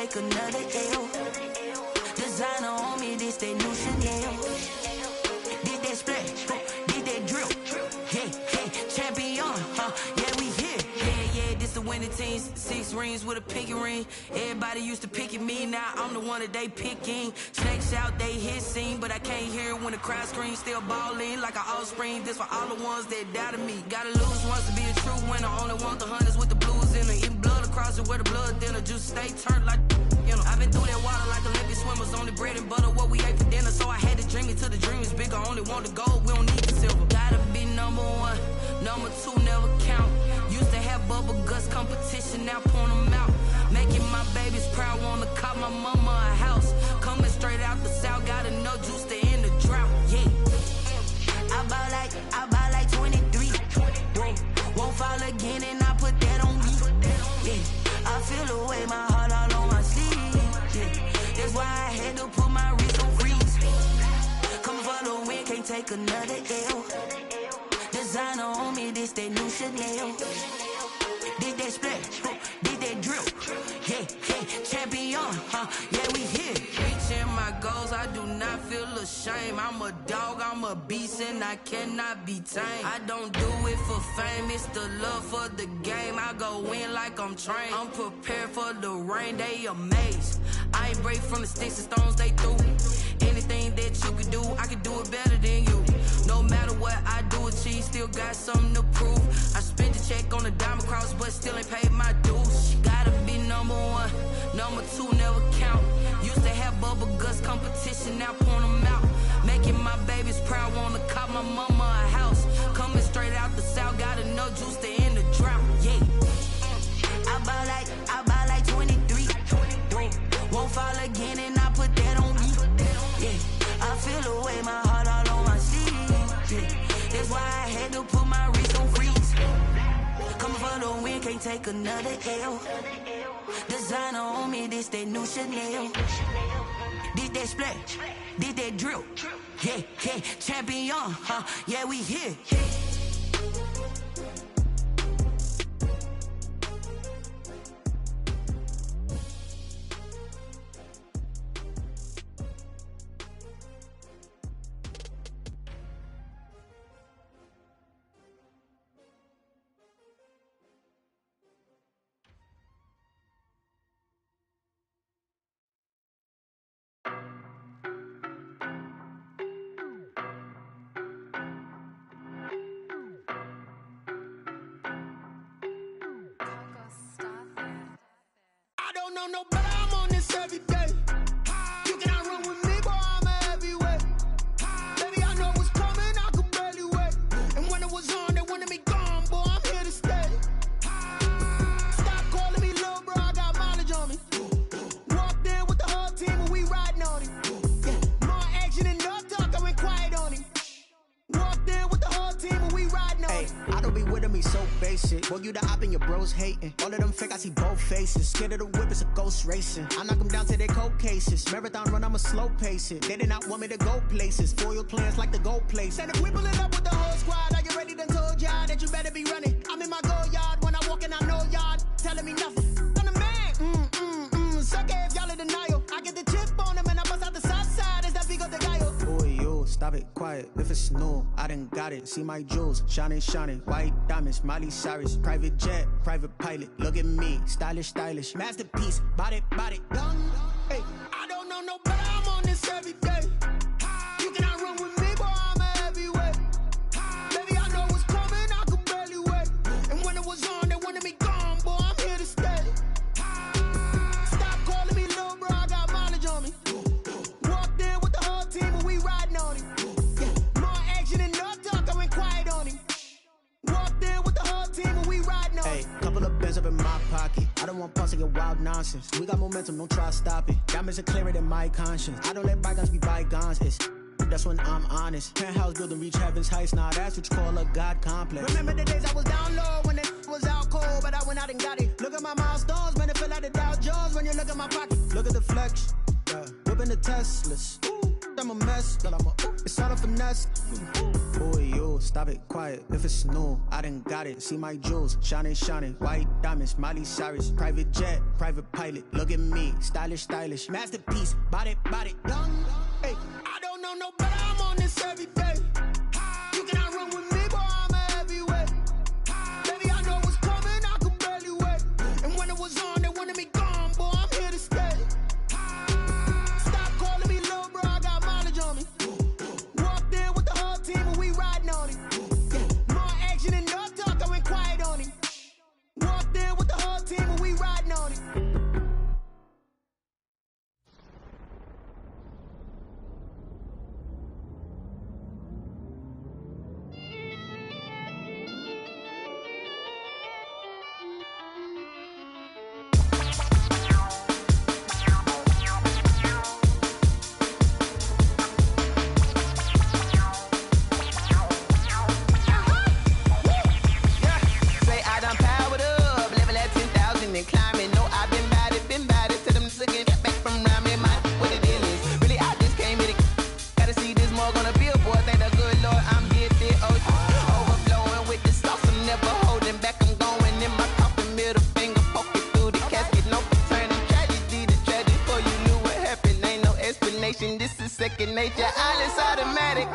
take another L. Designer on me, this that new Chanel. Did that splash, did that drill. Hey, hey, champion, yeah, we here. Yeah, this the winning teams. 6 rings with a pinky ring. Everybody used to pick at me, now I'm the one that they picking. Snakes out, they hit scene, but I can't hear it when the crowd screams. Still ballin' like an offspring. This for all the ones that doubted me. Gotta lose once to be a true winner. Only want the hunters with the blues in it. Eating blood across it where the blood dinner. Juice stay turned like, you know. I've been through that water like Olympic swimmers. Only bread and butter, what we ate for dinner. So I had to dream it till the dream is bigger. Only want the gold, we don't need the silver. Gotta be number 1, number 2 never count. Used to have bubble guts competition, now point them out. Making my babies proud, wanna cop my mama a house. Coming straight out the south, got enough juice to end the drought. Yeah, I buy like 23. Won't fall again, and I put that on me. Yeah, I feel away, my heart all on my sleeve. Yeah, that's why I had to put my wrist on freeze. Come for the win, can't take another L. Designer on me, this that new Chanel. Did that splash, did that drill. Yeah, yeah, champion, yeah, we here. Reaching my goals, I do not feel ashamed. I'm a dog, I'm a beast, and I cannot be tamed. I don't do it for fame, it's the love for the game. I go in like I'm trained. I'm prepared for the rain, they amazed. I ain't break from the sticks and stones they threw. Anything that you can do, I can do it better than you. No matter what I do, achieve, still got something to prove. I spent the check on the diamond cross, but still ain't paid my dues. Gotta be number 1, number 2 never count. Used to have bubble guts competition, now point them out. Making my babies proud, wanna cop my mama a house. Coming straight out the south, got enough juice to end the drought. Yeah, I buy like 23. Won't fall again, and I put that on me. Yeah, I feel away, my heart all on my sleeve. Yeah, that's why I had to put my wrist on freeze. Coming for the win, can't take another L. Designer on me, this that new Chanel. Did that splash, did that drill. Yeah, yeah, champion, yeah, we here. No, but I'm on this every day. You cannot run with me, boy, I'm a heavyweight. Baby, I know what's coming, I could barely wait. And when it was on, they wanted me gone, boy, I'm here to stay. Stop calling me little bro, I got mileage on me. Walked in with the whole team and we riding on him. Yeah. More action and no talk, I went quiet on him. Walked in with the whole team and we riding on him. I don't be with him, he's so basic. Boy, you the op and your bros hating. All of them fake, I see both faces. Scared of the whip, it's a ghost racing. I knock them down to their cold cases. Marathon run, I'ma slow pace it. They did not want me to go places. Foil plans like the go place. And if we pulling up with the whole squad, are you ready? Done told y'all that you better be running. I'm in my go yard when I walk in, I know y'all telling me nothing. I'm the man, suck it if y'all in denial. I get the chip on them and I bust out the south side. It's that Vigo de Gallo. Boy, yo, stop it, quiet. If it's new, I done got it. See my jewels, shining, shining. White diamonds, Miley Cyrus. Private jet, private pilot. Look at me, stylish, stylish. Masterpiece, body, done. Hey, I don't know no better, I'm on this every day. You cannot run with me, boy, I'm a heavyweight. Baby, I know what's coming, I could barely wait. And when it was on, they wanted me gone, boy, I'm here to stay. Stop calling me little bro, I got mileage on me. Walked in with the whole team and we riding on him. Yeah. More action and no talk, I went quiet on him. Walked in with the whole team and we riding on him. Hey, couple of bands up in my pocket. I don't want pause to get wild nonsense. We got momentum, don't try to stop it. Diamonds are clearer than my conscience. I don't let bygones be bygones. It's that's when I'm honest. Penthouse building reach heaven's heights. Nah, that's what you call a God complex. Remember the days I was down low when it was out cold, but I went out and got it. Look at my milestones, man, it feel like the Dow Jones when you look at my pocket. Look at the flex, yeah. Whipping the Teslas. Ooh. I'm a mess, it's all a finesse. Boy, you, stop it, quiet, if it's new, I done got it. See my jewels, shining, white diamonds, Miley Cyrus. Private jet, private pilot, look at me, stylish, masterpiece, body, young. Hey, I don't know no better, I'm on this every day. You cannot run with me, boy, I'm a heavyweight. Baby, I know what's coming, I could barely wait. And when it was on, they wanted me gone, boy, I'm here to stay. Stop calling me little bro, I got mileage on me. Walked in with the whole team and we riding on it. More action and no talk, I went quiet on him. Walked in with the whole team and we riding on it. This is second nature, all is automatic.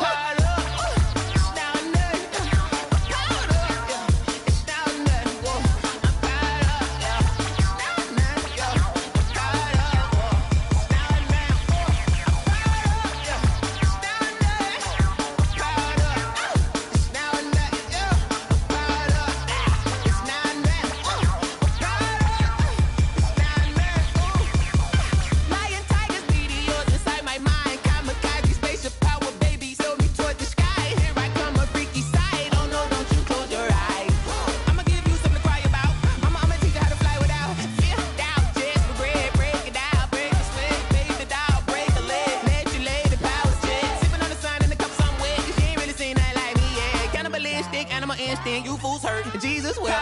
You fools hurt, Jesus will.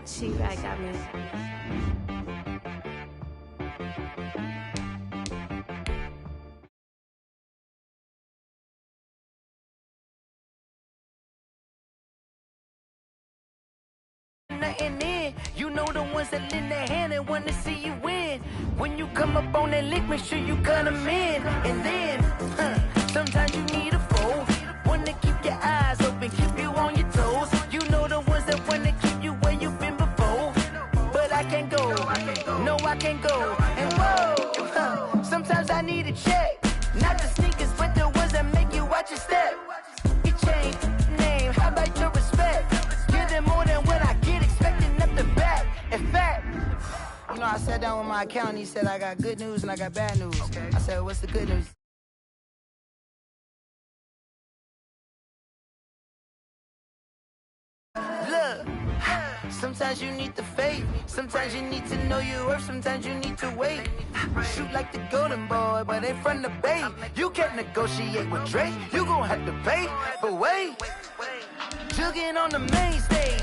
She-Rag got me. Nothing in, you know the ones that lend their hand and want to see you win. When you come up on that lick, make sure you cut them in. And then, sometimes you need a foe, one to keep your eyes open, keep you on your toes. You know the ones that want to keep you where you've been before. But I can't go, no I can't go. And whoa, sometimes I need a check. Not the sneakers, but the ones that make you watch your step. You change name, how about your respect? Give them more than what I get, expecting up the back. In fact, you know, I sat down with my accountant, he said I got good news and I got bad news. Okay. I said, what's the good news? Look, sometimes you need the faith, sometimes you need to know your worth, sometimes you need to wait. Shoot like the golden boy, but ain't from the bay. You can't negotiate with Drake, you gon' have to pay. But wait, jugging on the main stage,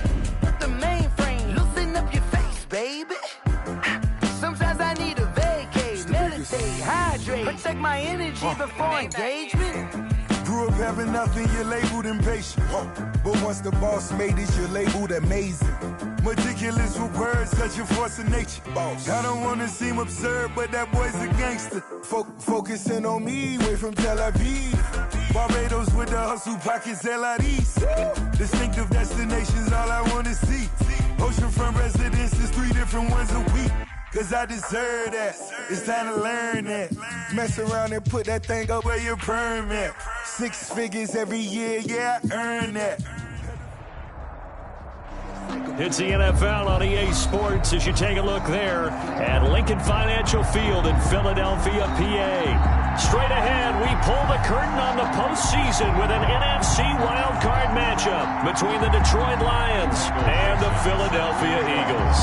the mainframe, loosen up your face, baby. Protect my energy before engagement. Grew up having nothing, you're labeled impatient. But once the boss made it, you're labeled amazing. Meticulous with words, such a force of nature. Boss. I don't wanna seem absurd, but that boy's a gangster. Focusing on me, way from Tel Aviv. Barbados with the hustle pockets, LIDs. Distinctive destinations, all I wanna see. Oceanfront residences, 3 different ones a week. Cause I deserve that, it's time to learn that. Mess around and put that thing up where your permit. 6 figures every year, yeah, I earn that. It's the NFL on EA Sports as you take a look there at Lincoln Financial Field in Philadelphia, PA. Straight ahead, we pull the curtain on the postseason with an NFC wildcard matchup between the Detroit Lions and the Philadelphia Eagles.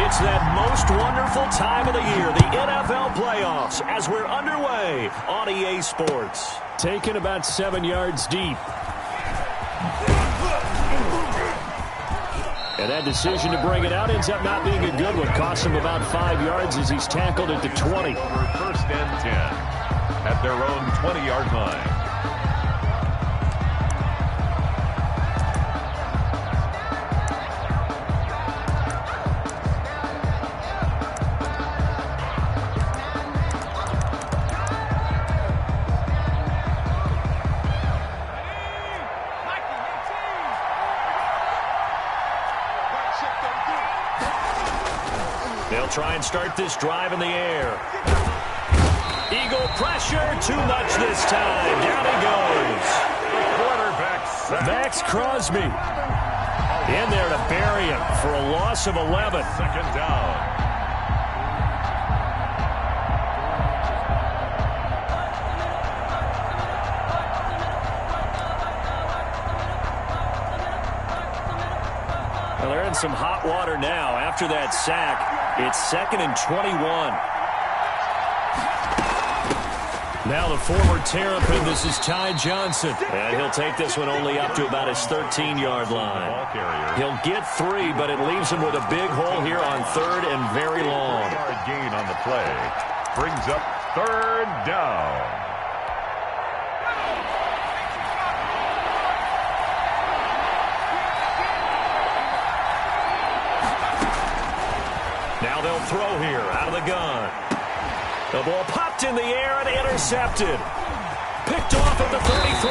It's that most wonderful time of the year, the NFL playoffs, as we're underway on EA Sports. Taken about 7 yards deep. And that decision to bring it out ends up not being a good one. Costs him about 5 yards as he's tackled at the 20. First and 10 at their own 20-yard line. Try and start this drive in the air. Eagle pressure, too much this time. Down he goes. Quarterback Max Crosby in there to bury him for a loss of 11. Second down. Well, they're in some hot water now after that sack. It's 2nd and 21. Now the former Terrapin, this is Ty Johnson. And he'll take this one only up to about his 13-yard line. He'll get 3, but it leaves him with a big hole here on 3rd and very long. Gain on the play. Brings up 3rd down. Now they'll throw here out of the gun. The ball popped in the air and intercepted. Picked off at the 33.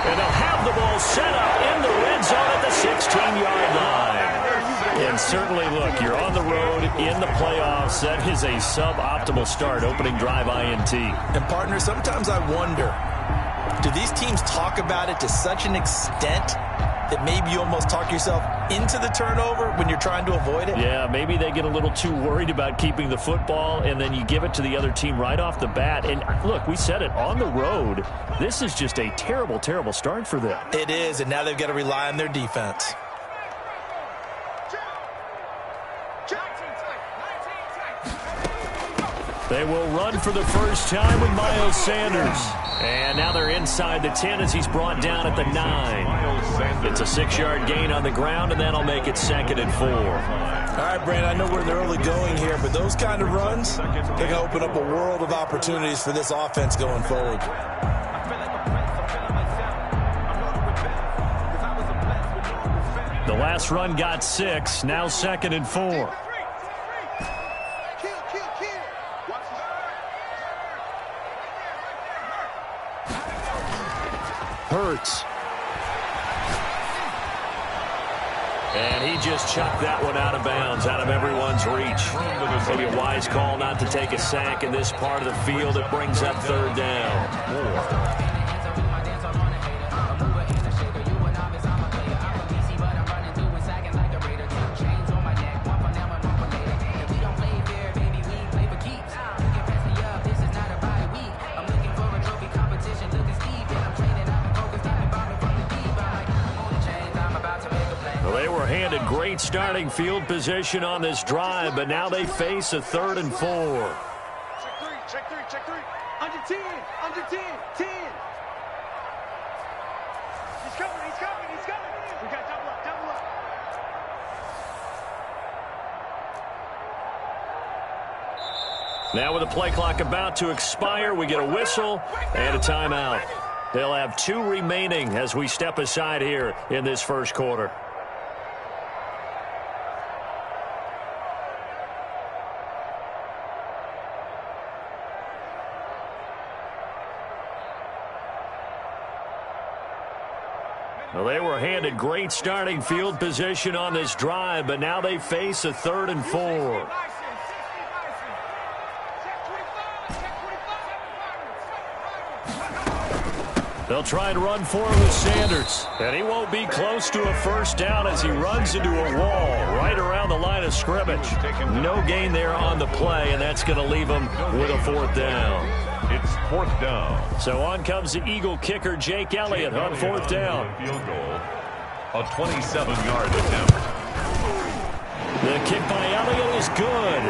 And they'll have the ball set up in the red zone at the 16-yard line. And certainly, look, you're on the road in the playoffs. That is a suboptimal start, opening drive INT. And, partner, sometimes I wonder, do these teams talk about it to such an extent that maybe you almost talk yourself into the turnover when you're trying to avoid it? Yeah, maybe they get a little too worried about keeping the football, and then you give it to the other team right off the bat. And, look, we said it, on the road, this is just a terrible, terrible start for them. It is, and now they've got to rely on their defense. They will run for the first time with Miles Sanders. And now they're inside the 10 as he's brought down at the 9. It's a 6-yard gain on the ground, and that'll make it 2nd and 4. All right, Brandon, I know we're in the early going here, but those kind of runs, they're going to open up a world of opportunities for this offense going forward. The last run got 6, now 2nd and 4. Hurts. And he just chucked that one out of bounds, out of everyone's reach. Maybe a wise call not to take a sack in this part of the field. It brings up 3rd down. Handed great starting field position on this drive, but now they face a 3rd and 4. Check three. Under 10. He's coming. We got double up. Now with the play clock about to expire, we get a whistle and a timeout. They'll have 2 remaining as we step aside here in this first quarter. Well, they were handed great starting field position on this drive, but now they face a 3rd and 4. They'll try and run for it with Sanders. And he won't be close to a first down as he runs into a wall right around the line of scrimmage. No gain there on the play, and that's going to leave him with a 4th down. It's 4th down. So on comes the Eagle kicker, Jake Elliott, on 4th down. Field goal, a 27-yard attempt. The kick by Elliott is good.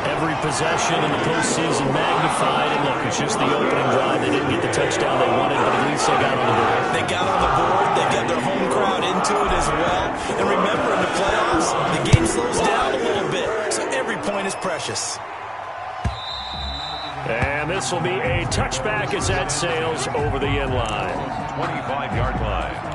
Every possession in the postseason magnified. And look, it's just the opening drive. They didn't get the touchdown they wanted, but at least they got on the board. They got on the board. They got their home crowd into it as well. And remember, in the playoffs, the game slows down a little bit. So every point is precious. And this will be a touchback as that sails over the end line. 25-yard line.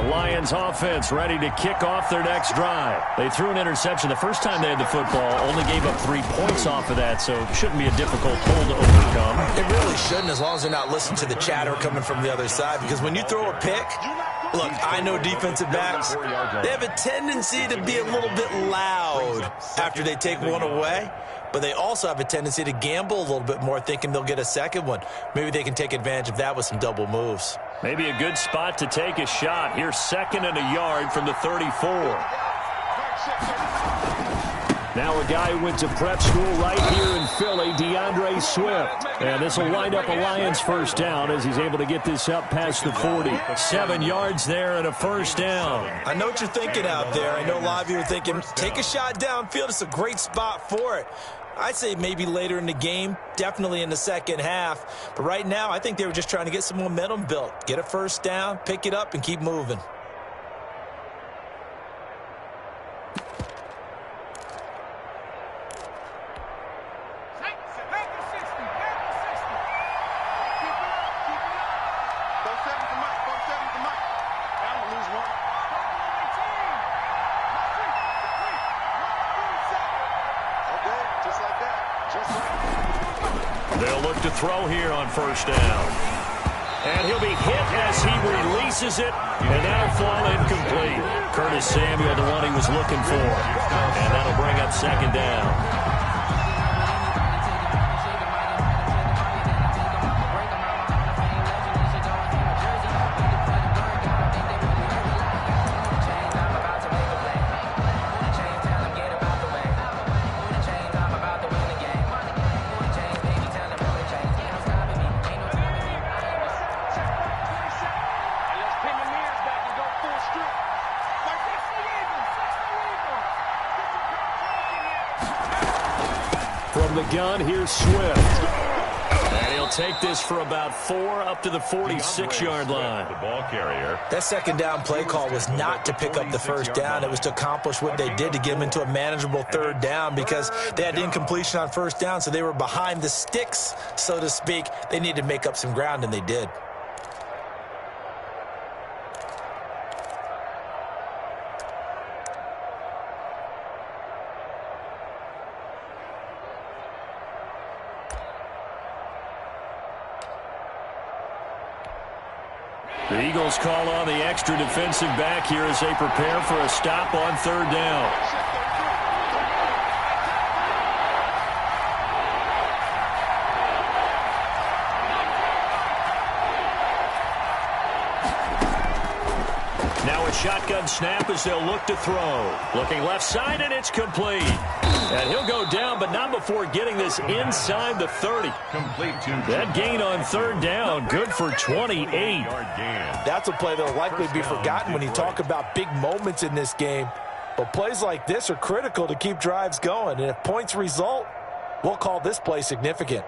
Lions offense ready to kick off their next drive. They threw an interception the first time they had the football, only gave up 3 points off of that, so it shouldn't be a difficult hole to overcome. It really shouldn't, as long as they're not listening to the chatter coming from the other side, because when you throw a pick, look, I know defensive backs, they have a tendency to be a little bit loud after they take one away, but they also have a tendency to gamble a little bit more, thinking they'll get a second one. Maybe they can take advantage of that with some double moves. Maybe a good spot to take a shot. Here's 2nd and a yard from the 34. Now a guy who went to prep school right here in Philly, DeAndre Swift. And this will wind up a Lions first down as he's able to get this up past the 40. 7 yards there and a first down. I know what you're thinking out there. I know a lot of you are thinking, take a shot downfield. It's a great spot for it. I'd say maybe later in the game, definitely in the second half. But right now, I think they were just trying to get some momentum built. Get a first down, pick it up, and keep moving. They'll look to throw here on first down. And he'll be hit as he releases it, and that'll fall incomplete. Curtis Samuel, the one he was looking for. And that'll bring up 2nd down. From the gun, here's Swift. And he'll take this for about 4 up to the 46-yard line. The ball carrier. That second down play call was not to pick up the first down. It was to accomplish what they did to get them into a manageable 3rd down because they had incompletion on first down, so they were behind the sticks, so to speak. They needed to make up some ground, and they did. The Eagles call on the extra defensive back here as they prepare for a stop on 3rd down. Now a shotgun snap as they'll look to throw. Looking left side, and it's complete. And he'll go down, but not before getting this inside the 30. Complete to that gain on 3rd down, good for 28. That's a play that will likely be forgotten when you talk about big moments in this game. But plays like this are critical to keep drives going. And if points result, we'll call this play significant.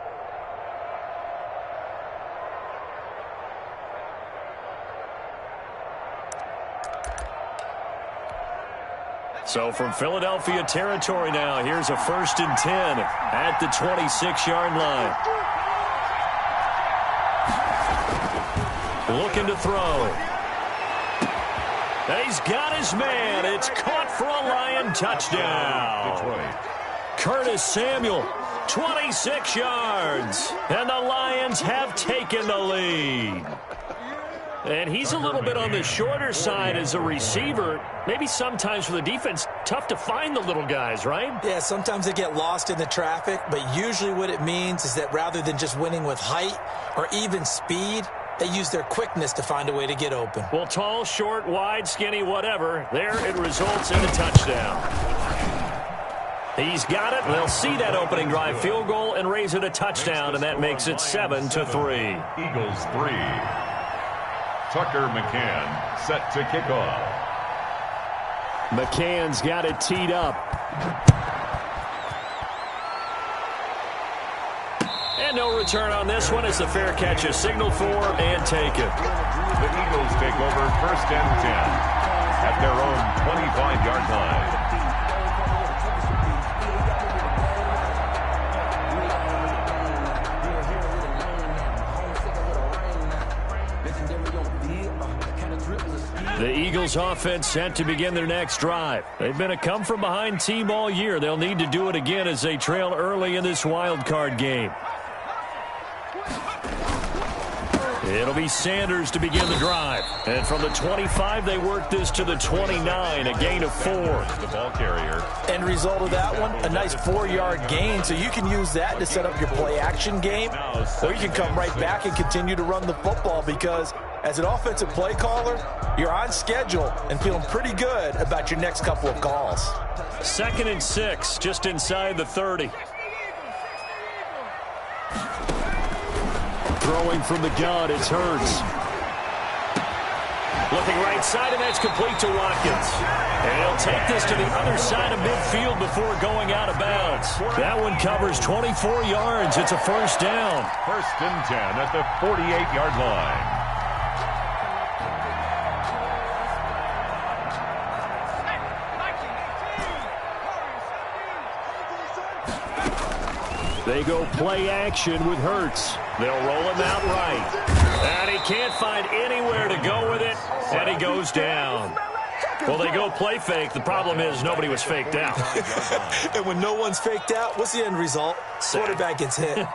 So from Philadelphia territory now, here's a 1st and 10 at the 26-yard line. Looking to throw. And he's got his man. It's caught for a Lion touchdown. Curtis Samuel, 26 yards. And the Lions have taken the lead. And he's a little bit on the shorter side as a receiver. Maybe sometimes for the defense, tough to find the little guys, right? Yeah, sometimes they get lost in the traffic, but usually what it means is that rather than just winning with height or even speed, they use their quickness to find a way to get open. Well, tall, short, wide, skinny, whatever, there it results in a touchdown. He's got it. They'll see that opening drive field goal and raise it a touchdown, and that makes it 7-3. Eagles 3. Tucker McCann set to kick off. McCann's got it teed up. And no return on this one as the fair catch is signaled for and taken. The Eagles take over 1st and 10 at their own 25-yard line. The Eagles offense set to begin their next drive. They've been a come-from-behind team all year. They'll need to do it again as they trail early in this wild card game. It'll be Sanders to begin the drive. And from the 25, they work this to the 29, a gain of 4. The ball carrier. End result of that one, a nice 4-yard gain, so you can use that to set up your play-action game, or you can come right back and continue to run the football because as an offensive play caller, you're on schedule and feeling pretty good about your next couple of calls. 2nd and 6, just inside the 30. Throwing from the gun, it's Hurts. Looking right side, and that's complete to Watkins. And he'll take this to the other side of midfield before going out of bounds. That one covers 24 yards. It's a 1st down. 1st and 10 at the 48-yard line. They go play action with Hurts. They'll roll him out right. And he can't find anywhere to go with it, and he goes down. Well, they go play fake. The problem is nobody was faked out. And when no one's faked out, what's the end result? Quarterback gets hit.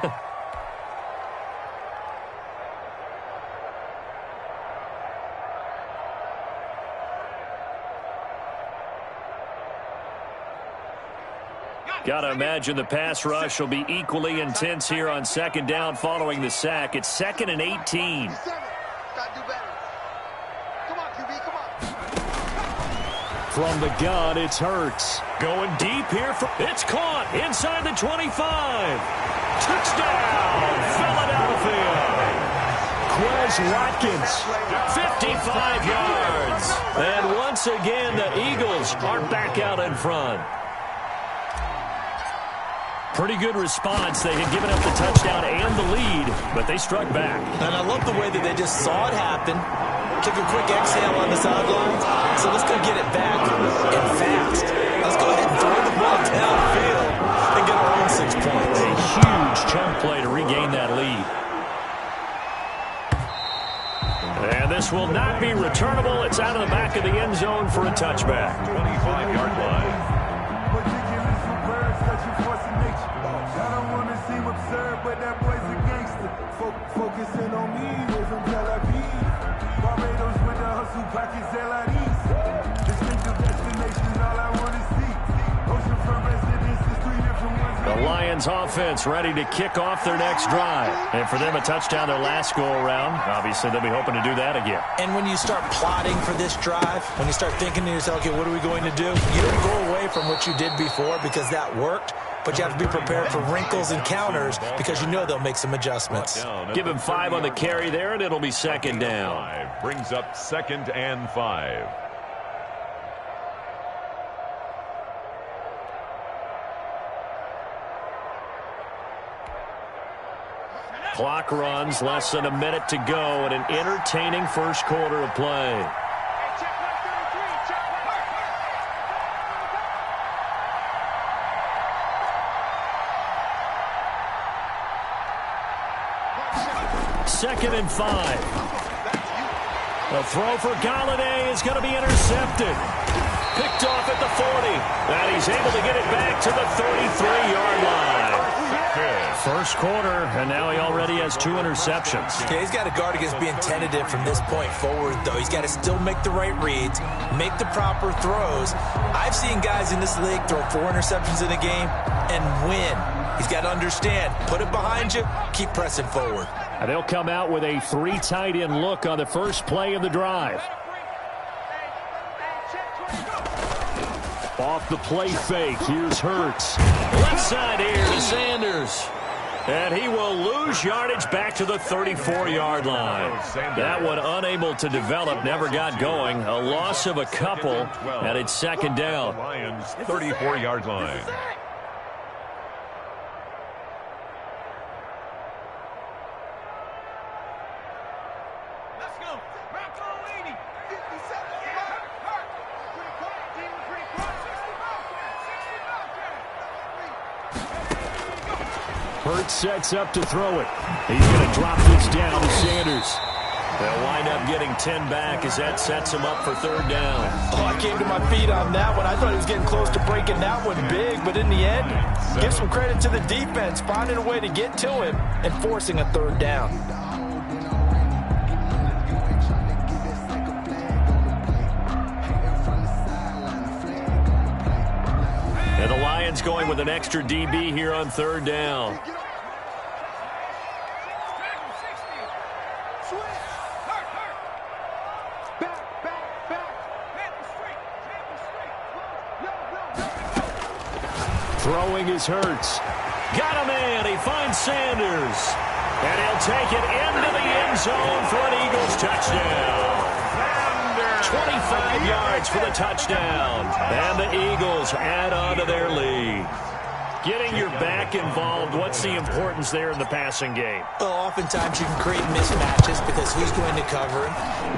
Got to imagine the pass rush will be equally intense here on 2nd down following the sack. It's 2nd and 18. From the gun, it's Hurts. Going deep here. It's caught inside the 25. Touchdown, Philadelphia. Quez Watkins, 55 yards. And once again, the Eagles are back out in front. Pretty good response. They had given up the touchdown and the lead, but they struck back. And I love the way that they just saw it happen, took a quick exhale on the sidelines. So let's go get it back and fast. Let's go ahead and throw the ball downfield and get our own 6 points. A huge chunk play to regain that lead. And this will not be returnable. It's out of the back of the end zone for a touchback. 25-yard line. But that boy's a gangster. Focusing on me, way from Tel Aviv. Barbados with the hustle pockets, LIDs. Distinctive destinations, all I want to see. Oceanfront residences, 3 different ones. The Lions offense ready to kick off their next drive. And for them, a touchdown their last go-around. Obviously, they'll be hoping to do that again. And when you start plotting for this drive, when you start thinking to yourself, okay, what are we going to do? You don't go away from what you did before because that worked. But you have to be prepared for wrinkles and counters because you know they'll make some adjustments. Give him 5 on the carry there, and it'll be 2nd down. Brings up 2nd and 5. Clock runs, less than a minute to go, and an entertaining first quarter of play. Second and 5. A throw for Galladay is going to be intercepted. Picked off at the 40. And he's able to get it back to the 33-yard line. First quarter, and now he already has 2 interceptions. Yeah, he's got to guard against being tentative from this point forward, though. He's got to still make the right reads, make the proper throws. I've seen guys in this league throw 4 interceptions in a game and win. He's got to understand, put it behind you, keep pressing forward. And they'll come out with a 3 tight end look on the first play of the drive. Off the play fake, here's Hurts. Left side here to Sanders. And he will lose yardage back to the 34-yard line. That one unable to develop, never got going. A loss of a couple, and it's second down. Lions 34-yard line. Hurts sets up to throw it. He's going to drop this down to Sanders. They'll wind up getting 10 back as that sets him up for third down. Oh, I came to my feet on that one. I thought he was getting close to breaking that one big, but in the end, give some credit to the defense, finding a way to get to him and forcing a third down. And the Lions going with an extra DB here on third down. Throwing is Hurts. Got a man. He finds Sanders. And he'll take it into the end zone for an Eagles touchdown. 25 yards for the touchdown. And the Eagles add on to their lead. Getting your back involved, what's the importance there in the passing game? Well, oftentimes you can create mismatches because who's going to cover him,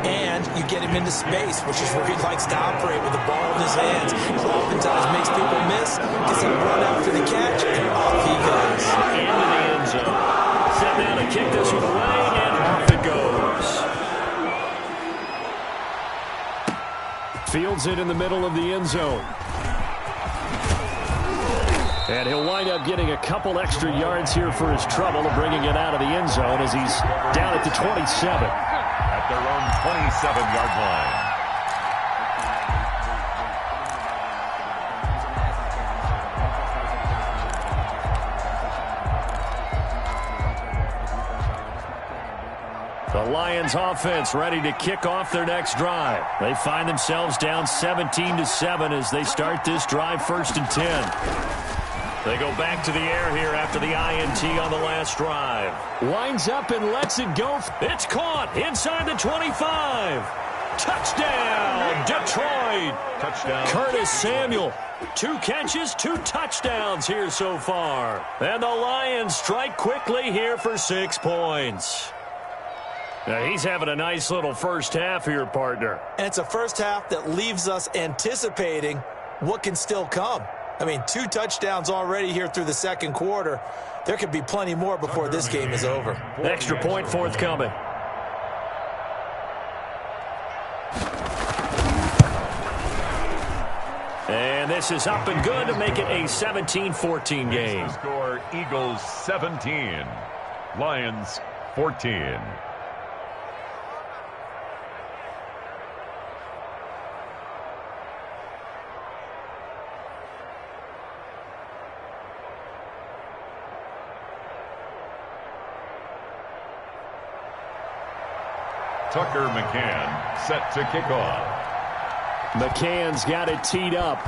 and you get him into space, which is where he likes to operate with the ball in his hands. So oftentimes makes people miss, gets him run after the catch, and off he goes. Into the end zone. Set down to kick this one away, and off it goes. Fields it in the middle of the end zone. And he'll wind up getting a couple extra yards here for his trouble of bringing it out of the end zone as he's down at the 27. At their own 27-yard line. The Lions offense ready to kick off their next drive. They find themselves down 17-7 as they start this drive, 1st and 10. They go back to the air here after the INT on the last drive. Winds up and lets it go. It's caught inside the 25. Touchdown, Detroit. Touchdown. Curtis Samuel. 2 catches, 2 touchdowns here so far. And the Lions strike quickly here for 6 points. Now he's having a nice little first half here, partner. And it's a first half that leaves us anticipating what can still come. I mean, 2 touchdowns already here through the second quarter. There could be plenty more before this game is over. Extra point forthcoming. And this is up and good to make it a 17-14 game. Score Eagles 17, Lions 14. Tucker McCann set to kick off. McCann's got it teed up.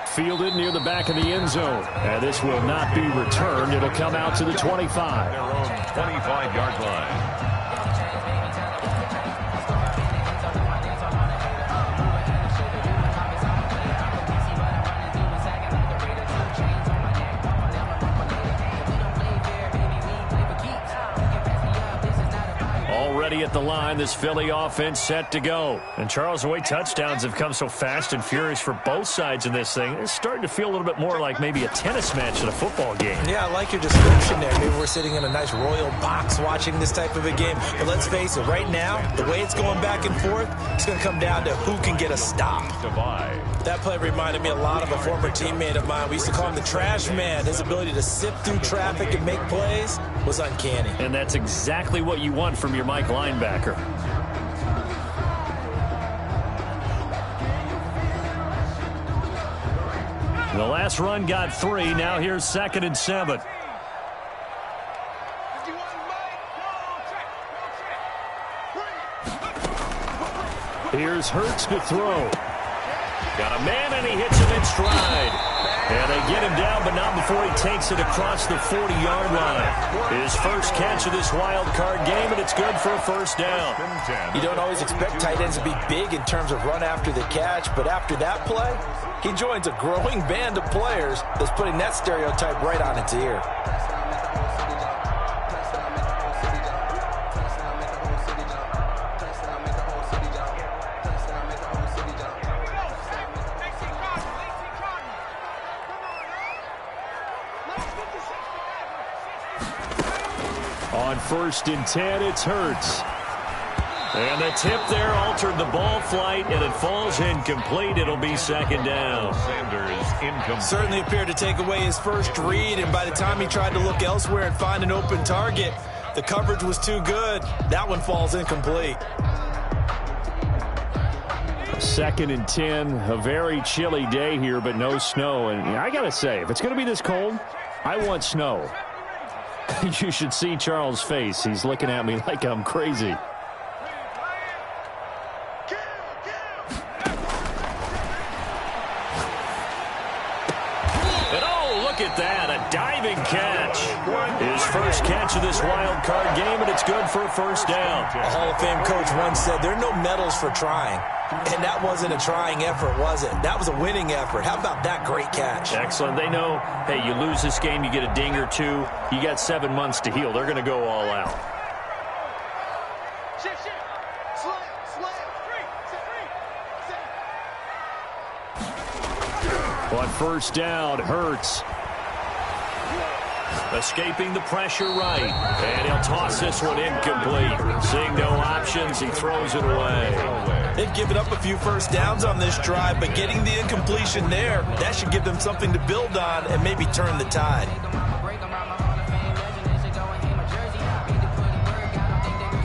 Fielded near the back of the end zone. And this will not be returned. It'll come out to the 25. Their own 25-yard line. at the line. This Philly offense set to go. And, Charles, the way touchdowns have come so fast and furious for both sides in this thing, it's starting to feel a little bit more like maybe a tennis match than a football game. Yeah, I like your description there. Maybe we're sitting in a nice royal box watching this type of a game. But let's face it, right now, the way it's going back and forth, it's going to come down to who can get a stop. That play reminded me a lot of a former teammate of mine. We used to call him the trash man. His ability to sift through traffic and make plays was uncanny. And that's exactly what you want from your Mike linebacker. The last run got 3. Now here's 2nd and 7. Here's Hurts to throw. Got a man, and he hits him in stride. And they get him down, but not before he takes it across the 40-yard line. His first catch of this wild card game, and it's good for a first down. You don't always expect tight ends to be big in terms of run after the catch, but after that play, he joins a growing band of players that's putting that stereotype right on its ear. On 1st and 10, it's Hurts. And the tip there altered the ball flight, and it falls incomplete. It'll be 2nd down. Certainly appeared to take away his first read, and by the time he tried to look elsewhere and find an open target, the coverage was too good. That one falls incomplete. 2nd and 10, a very chilly day here, but no snow. And I got to say, if it's going to be this cold, I want snow. You should see Charles' face. He's looking at me like I'm crazy. And oh, look at that, a diving catch. His first catch of this wild card game, and it's good for a first down. A Hall of Fame coach once said, there are no medals for trying. And that wasn't a trying effort, was it? That was a winning effort. How about that great catch? Excellent. They know, hey, you lose this game, you get a ding or two. You got 7 months to heal. They're going to go all out. On 1st down, Hurts. Escaping the pressure right. And he'll toss this one incomplete. Seeing no options, he throws it away. They've given up a few first downs on this drive, but getting the incompletion there, that should give them something to build on and maybe turn the tide.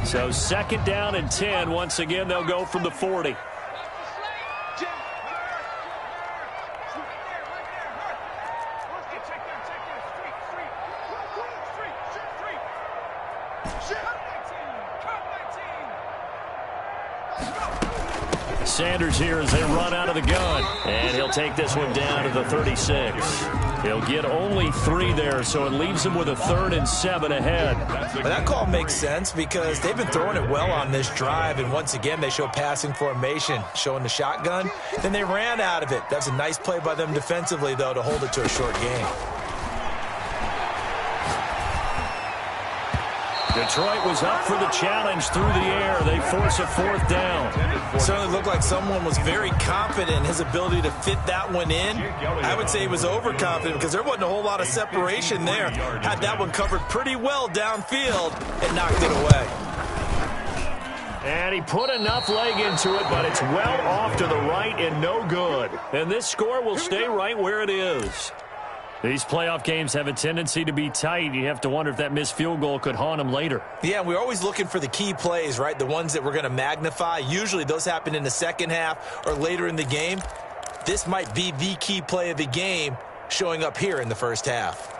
So 2nd down and 10. Once again, they'll go from the 40. Sanders here as they run out of the gun. And he'll take this one down to the 36. He'll get only 3 there, so it leaves him with a 3rd and 7 ahead. Well, that call makes sense because they've been throwing it well on this drive, and once again they show passing formation, showing the shotgun. Then they ran out of it. That's a nice play by them defensively, though, to hold it to a short game. Detroit was up for the challenge through the air. They force a 4th down. It certainly looked like someone was very confident in his ability to fit that one in. I would say he was overconfident because there wasn't a whole lot of separation there. Had that one covered pretty well downfield and knocked it away. And he put enough leg into it, but it's well off to the right and no good. And this score will stay right where it is. These playoff games have a tendency to be tight. You have to wonder if that missed field goal could haunt them later. Yeah, we're always looking for the key plays, right? The ones that we're going to magnify. Usually those happen in the second half or later in the game. This might be the key play of the game showing up here in the first half.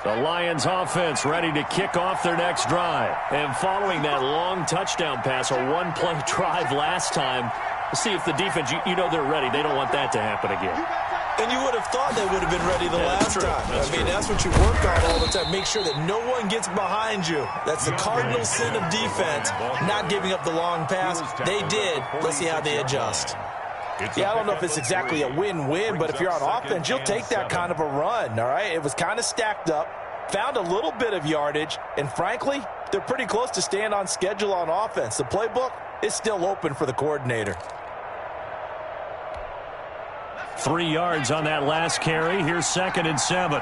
The Lions offense ready to kick off their next drive. And following that long touchdown pass, a one-play drive last time, see if the defense, you know they're ready. They don't want that to happen again. And you would have thought they would have been ready the last time. That's what you work on all the time. Make sure that no one gets behind you. That's the cardinal sin of defense, not giving up the long pass. They did. Let's see how they adjust. Yeah, I don't know if it's exactly a win-win, but if you're on offense, you'll take that kind of a run, all right? It was kind of stacked up. found a little bit of yardage, and frankly, they're pretty close to staying on schedule on offense. The playbook is still open for the coordinator. 3 yards on that last carry. Here's 2nd and 7.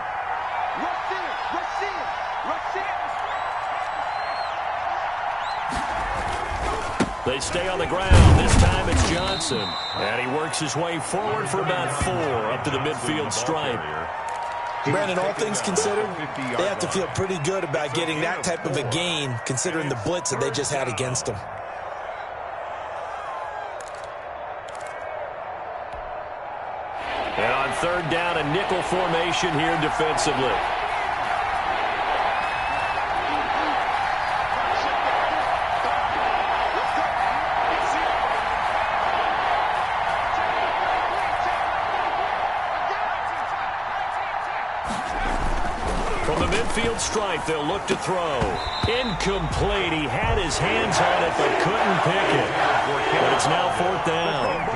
They stay on the ground. This time it's Johnson. And he works his way forward for about 4 up to the midfield stripe. Brandon, all things considered, they have to feel pretty good about getting that type of a gain considering the blitz that they just had against them. And on 3rd down, a nickel formation here defensively. From the midfield stripe, they'll look to throw. Incomplete. He had his hands on it, but couldn't pick it. But it's now 4th down.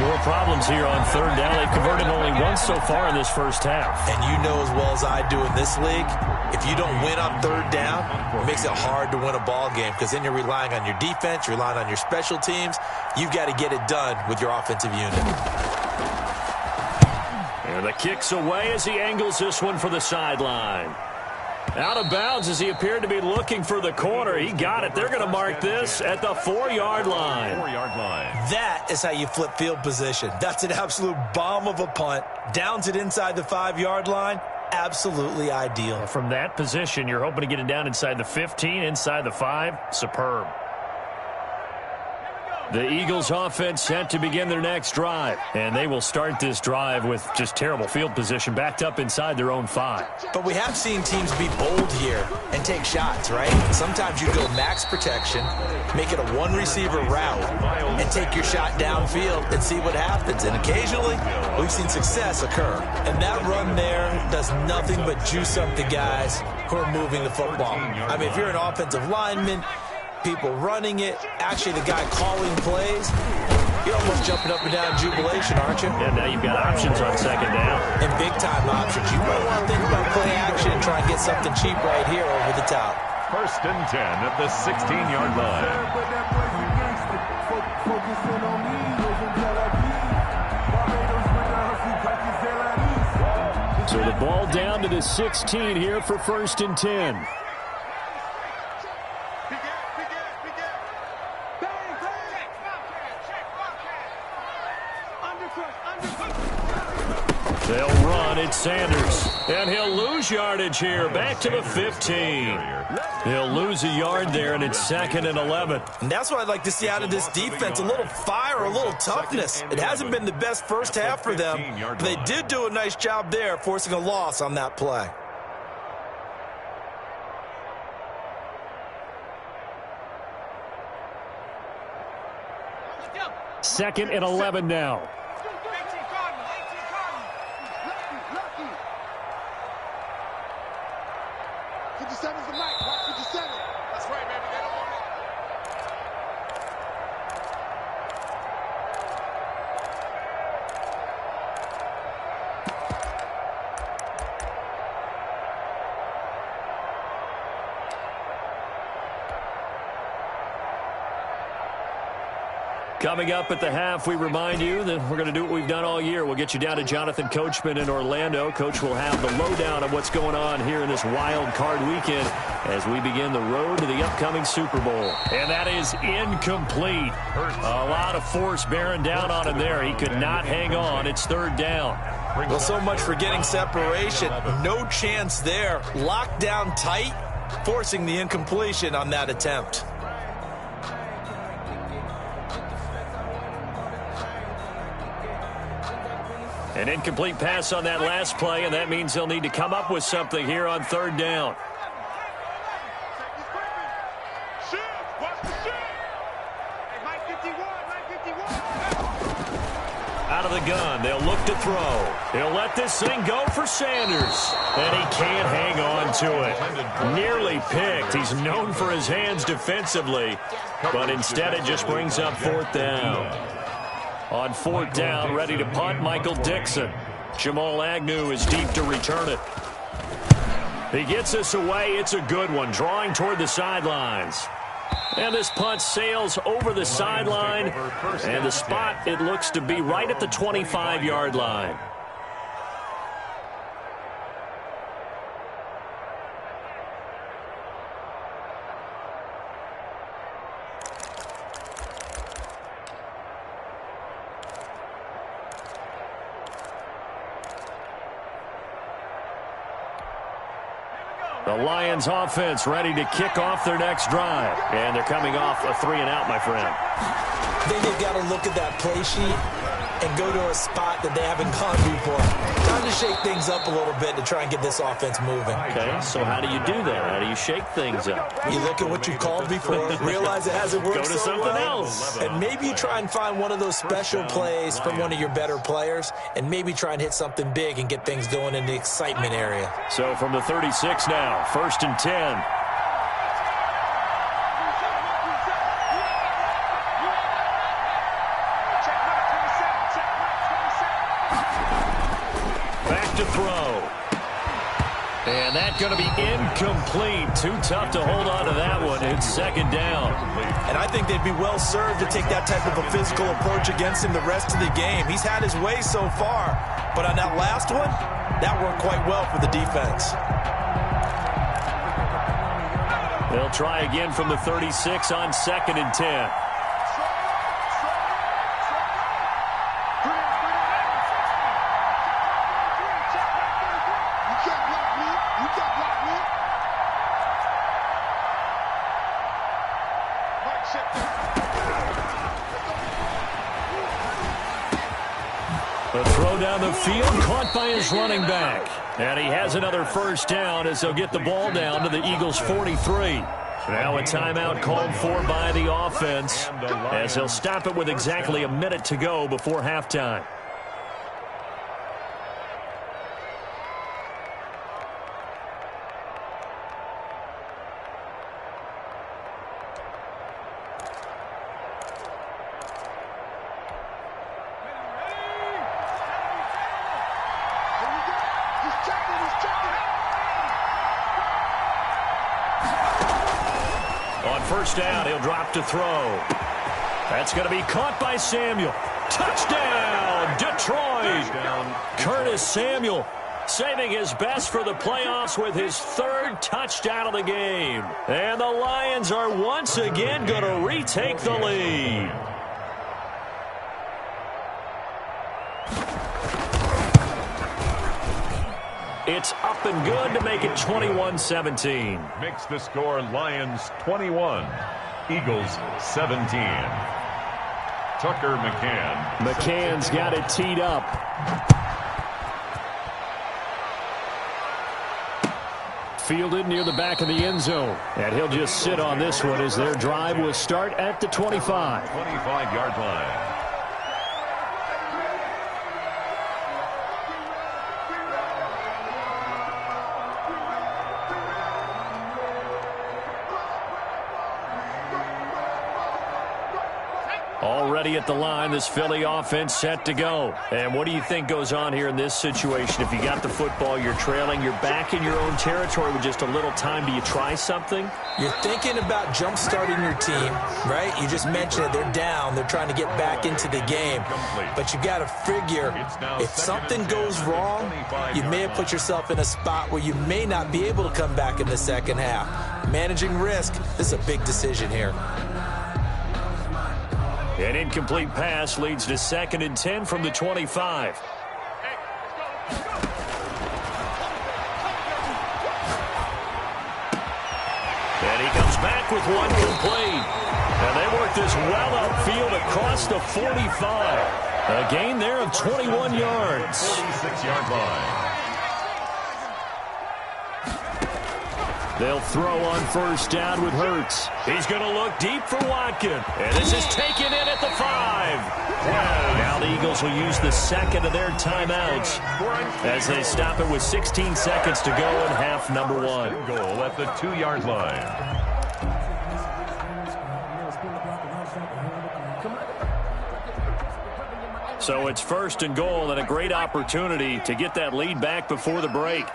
More problems here on 3rd down. They've converted only once so far in this first half. And you know as well as I do in this league, if you don't win on 3rd down, it makes it hard to win a ball game because then you're relying on your defense, you're relying on your special teams. You've got to get it done with your offensive unit. And the kick's away as he angles this one for the sideline. Out of bounds as he appeared to be looking for the corner. He got it. They're going to mark this at the 4-yard line. That is how you flip field position. That's an absolute bomb of a punt. Downs it inside the 5-yard line. Absolutely ideal. From that position, you're hoping to get it down inside the 15, inside the 5. Superb. The Eagles offense set to begin their next drive. And they will start this drive with just terrible field position backed up inside their own 5. But we have seen teams be bold here and take shots, right? Sometimes you go max protection, make it a one-receiver route, and take your shot downfield and see what happens. And occasionally, we've seen success occur. And that run there does nothing but juice up the guys who are moving the football. I mean, if you're an offensive lineman, people running it, actually the guy calling plays, you're almost jumping up and down in jubilation, aren't you? And now you've got options on 2nd down. And big-time options. You might want to think about play action and try and get something cheap right here over the top. 1st and 10 at the 16-yard line. So the ball down to the 16 here for 1st and 10. They'll run. It's Sanders. And he'll lose yardage here. Back to the 15. He'll lose a yard there, and it's 2nd and 11. And that's what I'd like to see out of this defense. A little fire, a little toughness. It hasn't been the best first half for them, but they did do a nice job there, forcing a loss on that play. 2nd and 11 now. Coming up at the half, we remind you that we're going to do what we've done all year. We'll get you down to Jonathan Coachman in Orlando. Coach will have the lowdown of what's going on here in this wild card weekend as we begin the road to the upcoming Super Bowl. And that is incomplete. A lot of force bearing down on him there. He could not hang on. It's 3rd down. Well, so much for getting separation. No chance there. Locked down tight, forcing the incompletion on that attempt. An incomplete pass on that last play, and that means they'll need to come up with something here on 3rd down. Out of the gun, they'll look to throw. He'll let this thing go for Sanders, and he can't hang on to it. Nearly picked. He's known for his hands defensively, but instead it just brings up 4th down. On 4th down, ready to punt, Michael Dixon. Jamal Agnew is deep to return it. He gets us away. It's a good one, drawing toward the sidelines. And this punt sails over the sideline, and the spot, it looks to be right at the 25-yard line. The Lions offense ready to kick off their next drive. And they're coming off a 3-and-out, my friend. I think they've got to look at that play sheet and go to a spot that they haven't gone before. Time to shake things up a little bit to try and get this offense moving. Okay, so how do you do that? How do you shake things up? You look at what you called before, realize it hasn't worked Go to something else. and maybe you try and find one of those special plays from one of your better players, and maybe try and hit something big and get things going in the excitement area. So from the 36 now, 1st and 10. To throw. And that's going to be incomplete. Too tough to hold on to that one. It's 2nd down. And I think they'd be well served to take that type of a physical approach against him the rest of the game. He's had his way so far, but on that last one, that worked quite well for the defense. They'll try again from the 36 on 2nd and 10. The throw down the field, caught by his running back. And he has another 1st down as they'll get the ball down to the Eagles' 43. Now a timeout called for by the offense as they'll stop it with exactly a minute to go before halftime. On 1st down, he'll drop to throw. That's going to be caught by Samuel. Touchdown, Detroit! Curtis Samuel saving his best for the playoffs with his 3rd touchdown of the game. And the Lions are once again going to retake the lead. It's up and good to make it 21-17. Makes the score Lions 21, Eagles 17. Tucker McCann. McCann's got it teed up. Fielded near the back of the end zone. And he'll just sit on this one as their drive will start at the 25. 25-yard line. Already at the line, this Philly offense set to go. And what do you think goes on here in this situation? If you got the football, you're trailing, you're back in your own territory with just a little time. Do you try something? You're thinking about jump-starting your team, right? You just mentioned it. They're down. They're trying to get back into the game. But you got to figure if something goes wrong, you may have put yourself in a spot where you may not be able to come back in the second half. Managing risk, this is a big decision here. An incomplete pass leads to 2nd and 10 from the 25. And he comes back with one complete. And they work this well upfield across the 45. A gain there of 21 yards. 46-yard line. They'll throw on 1st down with Hurts. He's going to look deep for Watkins. And this is taken in at the 5. Now the Eagles will use the 2nd of their timeouts as they stop it with 16 seconds to go in half number 1. Goal at the 2-yard line. So it's 1st and goal and a great opportunity to get that lead back before the break.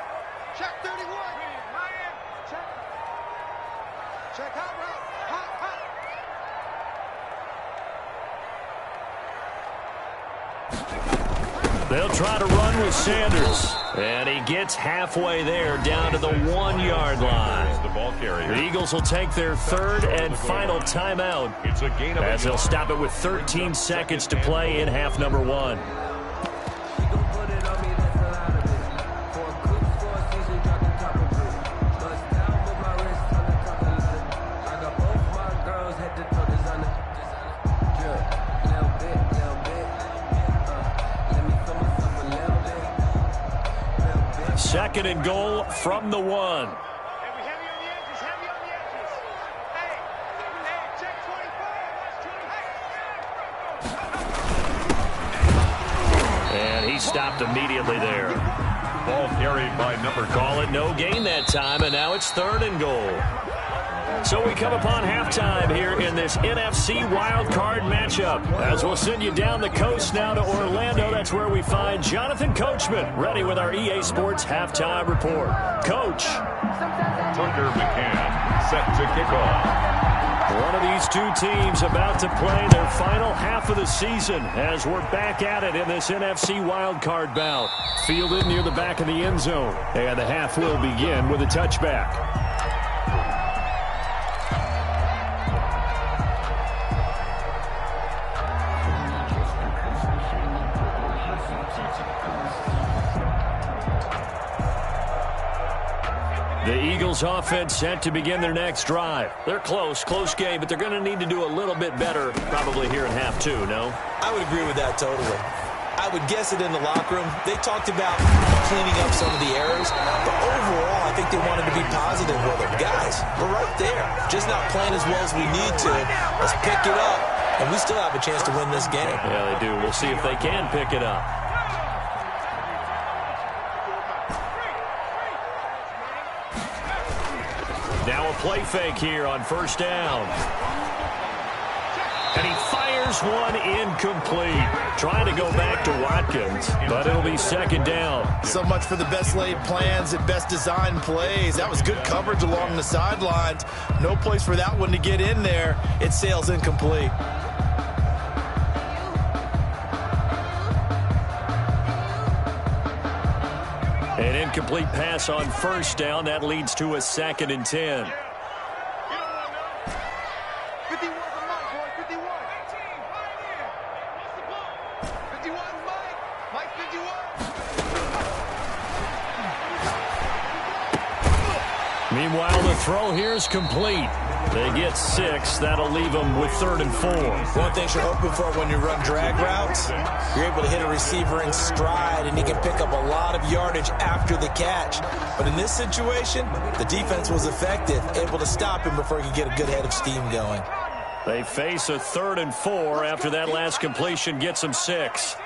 They'll try to run with Sanders. And he gets halfway there, down to the 1-yard line. The ball carrier. The Eagles will take their third and final timeout It's a gain of as they'll stop it with 13 seconds to play in half number 1. Second and goal from the 1. And he stopped immediately there. Ball carried by number. Call it no gain that time, and now it's third and goal. So we come upon halftime here in this NFC Wild Card matchup. As we'll send you down the coast now to Orlando, that's where we find Jonathan Coachman ready with our EA Sports Halftime Report. Coach. Tucker McCann set to kick off. One of these two teams about to play their final half of the season as we're back at it in this NFC Wild Card bout. Fielded near the back of the end zone. And the half will begin with a touchback. The Eagles offense set to begin their next drive. They're close game, but they're going to need to do a little bit better probably here in half 2, no? I would agree with that totally. I would guess it in the locker room. They talked about cleaning up some of the errors, but overall I think they wanted to be positive with it. Guys, we're right there. Just not playing as well as we need to. Let's pick it up, and we still have a chance to win this game. Yeah, they do. We'll see if they can pick it up. Now a play fake here on first down. And he fires one incomplete. Trying to go back to Watkins, but it'll be second down. So much for the best laid plans and best designed plays. That was good coverage along the sidelines. No place for that one to get in there. It sails incomplete. An incomplete pass on first down. That leads to a 2nd and 10. Meanwhile, the throw here is complete. They get 6. That'll leave them with 3rd and 4. One thing you're hoping for when you run drag routes, you're able to hit a receiver in stride, and he can pick up a lot of yardage after the catch. But in this situation, the defense was effective, able to stop him before he could get a good head of steam going. They face a 3rd and 4 after that last completion gets them 6.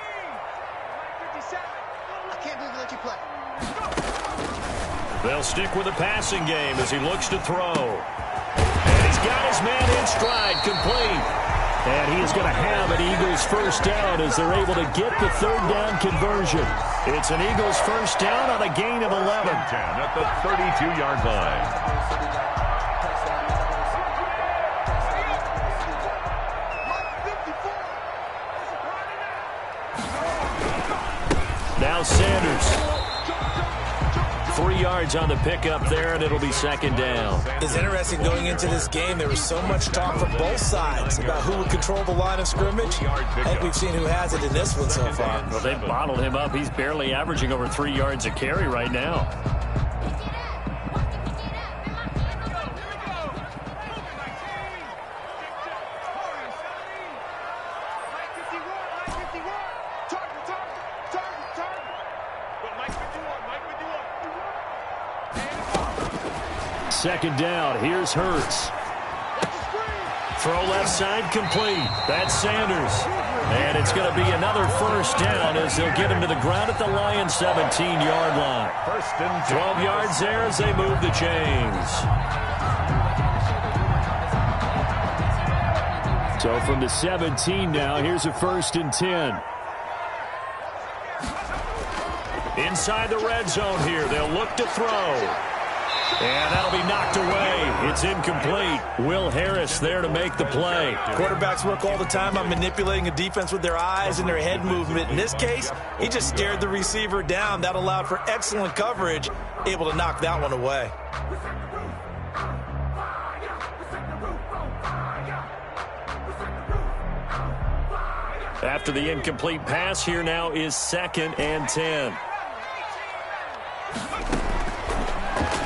They'll stick with the passing game as he looks to throw. And he's got his man in stride, complete. And he is going to have an Eagles first down as they're able to get the 3rd down conversion. It's an Eagles first down on a gain of 11. 10 at the 32-yard line. Now Sanders. 3 yards on the pickup there, and it'll be second down. It's interesting going into this game. There was so much talk from both sides about who would control the line of scrimmage. I think we've seen who has it in this one so far. Well, they've bottled him up. He's barely averaging over 3 yards a carry right now. Second down. Here's Hurts. Throw left side complete. That's Sanders. And it's going to be another first down as they'll get him to the ground at the Lions' 17-yard line. 12 yards there as they move the chains. So from the 17 now, here's a 1st and 10. Inside the red zone here. They'll look to throw. And that'll be knocked away. It's incomplete. Will Harris there to make the play. Quarterbacks work all the time on manipulating a defense with their eyes and their head movement. In this case, he just stared the receiver down. That allowed for excellent coverage, able to knock that one away. After the incomplete pass, here now is 2nd and 10.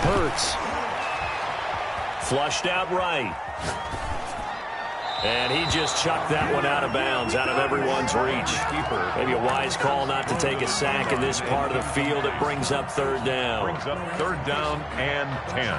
Hurts. Flushed out right. And he just chucked that one out of bounds, out of everyone's reach. Maybe a wise call not to take a sack in this part of the field. It brings up 3rd down. Brings up 3rd down and 10.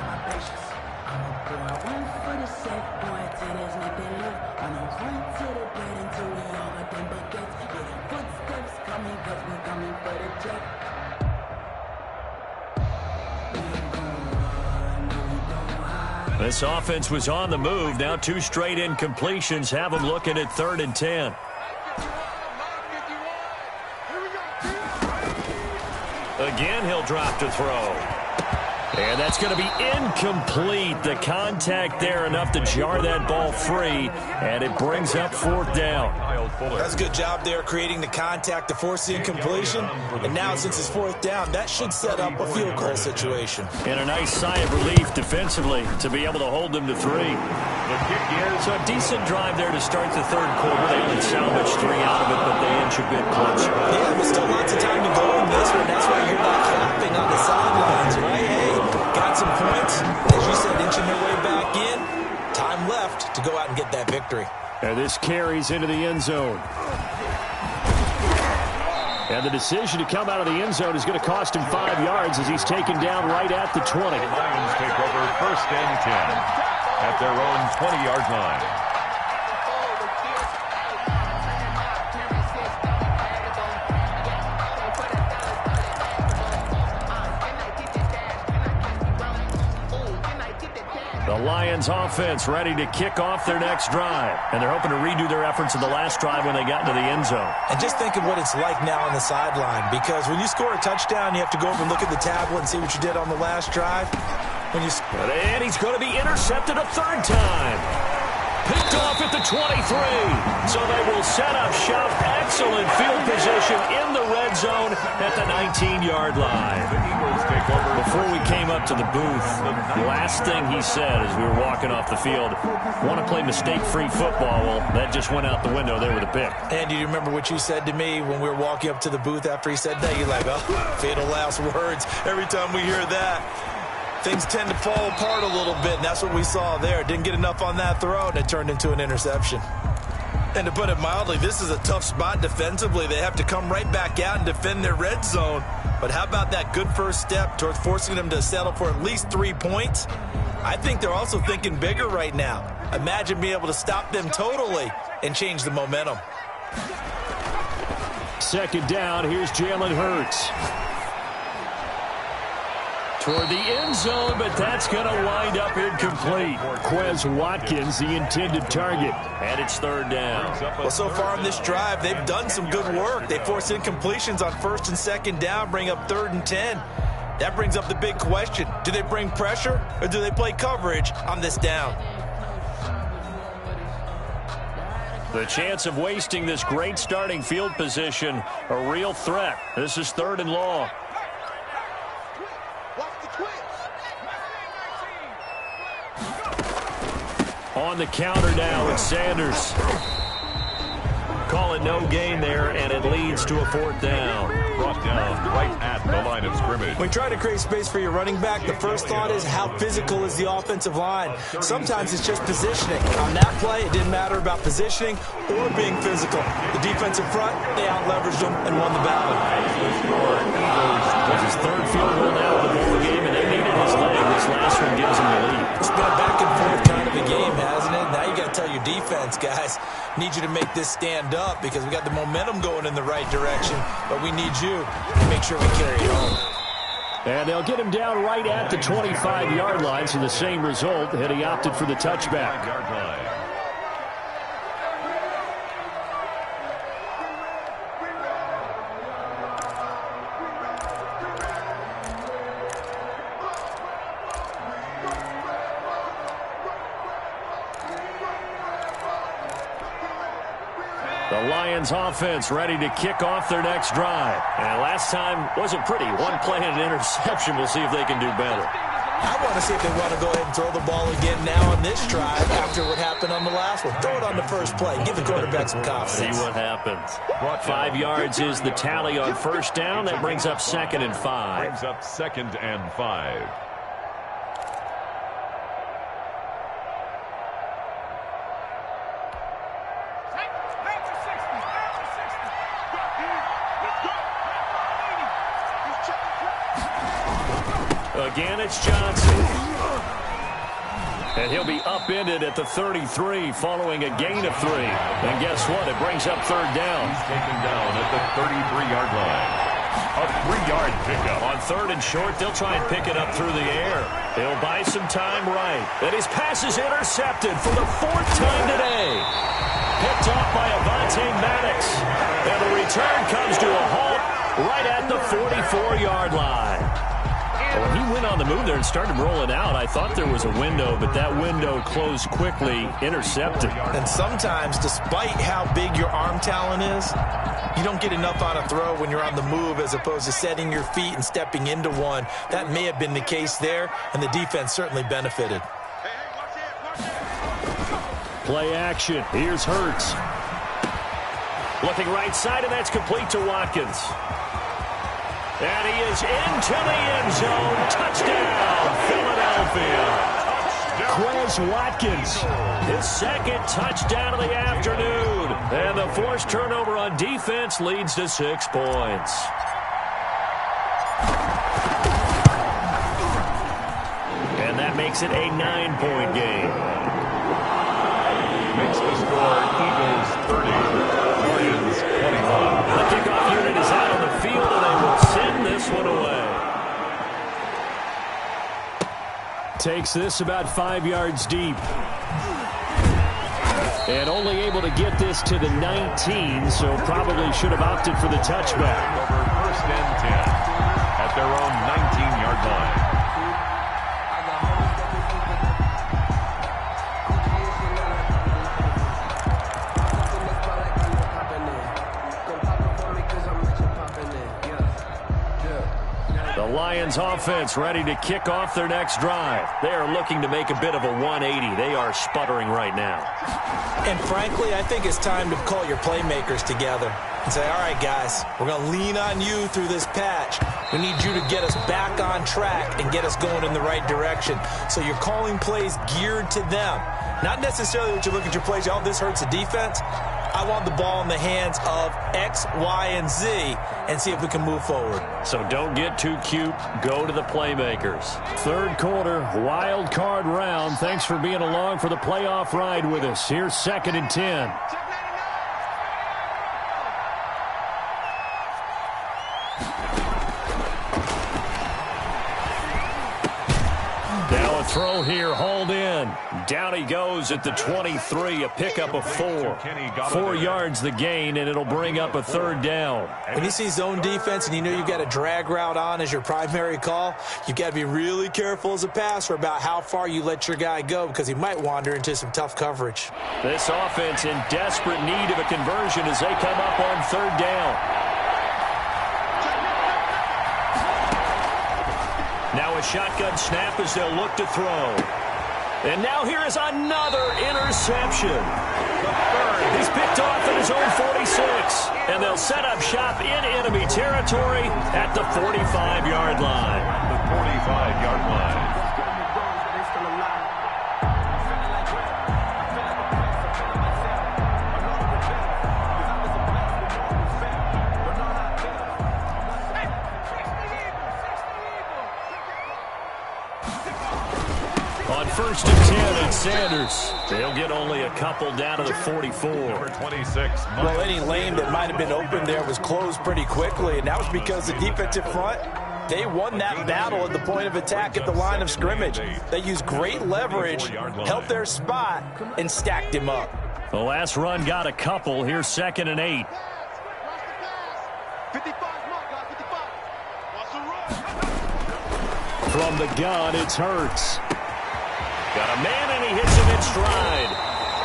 This offense was on the move. Now 2 straight incompletions have them looking at 3rd and 10. Again, he'll drop to throw. And that's going to be incomplete. The contact there enough to jar that ball free, and it brings up 4th down. That's a good job there creating the contact to force the incompletion. And now since it's 4th down, that should set up a field goal situation. And a nice sigh of relief defensively to be able to hold them to 3. So a decent drive there to start the 3rd quarter. They only salvaged 3 out of it, but they inch a bit closer. Yeah, there's still lots of time to go in this one. That's why you're not clapping on the sidelines, right? Hey, got some points. As you said, inching their way back in. Time left to go out and get that victory. And this carries into the end zone. And the decision to come out of the end zone is going to cost him 5 yards as he's taken down right at the 20. Lions take over 1st and 10 at their own 20-yard line. The Lions offense ready to kick off their next drive. And they're hoping to redo their efforts in the last drive when they got into the end zone. And just think of what it's like now on the sideline, because when you score a touchdown, you have to go over and look at the tablet and see what you did on the last drive. And he's going to be intercepted a 3rd time. Picked off at the 23. So they will set up shop. Excellent field position in the red zone at the 19-yard line. Before we came up to the booth, the last thing he said as we were walking off the field, want to play mistake-free football. Well, that just went out the window there with a pick. And do you remember what you said to me when we were walking up to the booth after he said that? You're like, oh, fatal last words. Every time we hear that, things tend to fall apart a little bit, and that's what we saw there. Didn't get enough on that throw, and it turned into an interception. And to put it mildly, this is a tough spot defensively. They have to come right back out and defend their red zone. But how about that good first step towards forcing them to settle for at least 3 points? I think they're also thinking bigger right now. Imagine being able to stop them totally and change the momentum. 2nd down, here's Jalen Hurts. Toward the end zone, but that's going to wind up incomplete. Quez Watkins, the intended target, and it's 3rd down. Well, so far on this drive, they've done some good work. They force incompletions on 1st and 2nd down, bring up 3rd and 10. That brings up the big question. Do they bring pressure, or do they play coverage on this down? The chance of wasting this great starting field position, a real threat. This is 3rd and long. On the counter now, it's Sanders. Call it no gain there, and it leads to a 4th down. Brought down right at the line of scrimmage. When you try to create space for your running back, the first thought is how physical is the offensive line. Sometimes it's just positioning. On that play, it didn't matter about positioning or being physical. The defensive front, they out-leveraged them and won the battle. That's his 3rd field goal now of the ball game, and they needed his leg. This last one gives him the lead. It's been a back-and-forth kind of a game, hasn't it? Now you got to tell your defense, guys, need you to make this stand up because we got the momentum going in the right direction, but we need you to make sure we carry it home. And they'll get him down right at the 25-yard line, so the same result, and he opted for the touchback. The Lions offense ready to kick off their next drive. And last time wasn't pretty. One play and an interception. We'll see if they can do better. I want to see if they want to go ahead and throw the ball again now on this drive after what happened on the last one. Throw it on the first play. Give the quarterback some confidence. See what happens. 5 yards is the tally on first down. That brings up 2nd and 5. Brings up 2nd and 5. Again, it's Johnson. And he'll be upended at the 33 following a gain of 3. And guess what? It brings up 3rd down. He's taken down at the 33-yard line. A 3-yard pickup. On 3rd and short, they'll try and pick it up through the air. They'll buy some time right. And his pass is intercepted for the 4th time today. Picked off by Avonte Maddox. And the return comes to a halt right at the 44-yard line. When he went on the move there and started rolling out, I thought there was a window, but that window closed quickly, intercepted. And sometimes, despite how big your arm talent is, you don't get enough on a throw when you're on the move as opposed to setting your feet and stepping into one. That may have been the case there, and the defense certainly benefited. Play action. Here's Hurts. Looking right side, and that's complete to Watkins. And he is into the end zone. Touchdown, Philadelphia. Quez Watkins, his 2nd touchdown of the afternoon. And the forced turnover on defense leads to 6 points. And that makes it a 9-point game. Makes the score Eagles 30, Lions 21. The kickoff unit is out on the field, and they will send this one away. Takes this about 5 yards deep. And only able to get this to the 19, so probably should have opted for the touchback. Over 1st and 10 at their own 19-yard line. The Lions offense ready to kick off their next drive. They are looking to make a bit of a 180. They are sputtering right now. And frankly, I think it's time to call your playmakers together and say, all right, guys, we're going to lean on you through this patch. We need you to get us back on track and get us going in the right direction. So you're calling plays geared to them. Not necessarily that you look at your plays, oh, this hurts the defense. I want the ball in the hands of X, Y, and Z and see if we can move forward. So don't get too cute. Go to the playmakers. 3rd quarter, wild card round. Thanks for being along for the playoff ride with us. Here's 2nd and 10. Now a throw here, hauled in. Down he goes at the 23, a pickup of 4. 4 yards the gain, and it'll bring up a 3rd down. When you see zone defense and you know you've got a drag route on as your primary call, you've got to be really careful as a passer about how far you let your guy go because he might wander into some tough coverage. This offense in desperate need of a conversion as they come up on 3rd down. Now a shotgun snap as they'll look to throw. And now here is another interception. The 3rd. He's picked off at his own 46. And they'll set up shop in enemy territory at the 45-yard line. The 45-yard line. On 1st and 10, it's Sanders. They'll get only a couple down to the 44. Number 26. Well, any lane that might have been open there was closed pretty quickly, and that was because the defensive front, they won that battle at the point of attack at the line of scrimmage. They used great leverage, held their spot, and stacked him up. The last run got a couple. Here's 2nd and 8. From the gun, it's Hurts. Got a man, and he hits him in stride.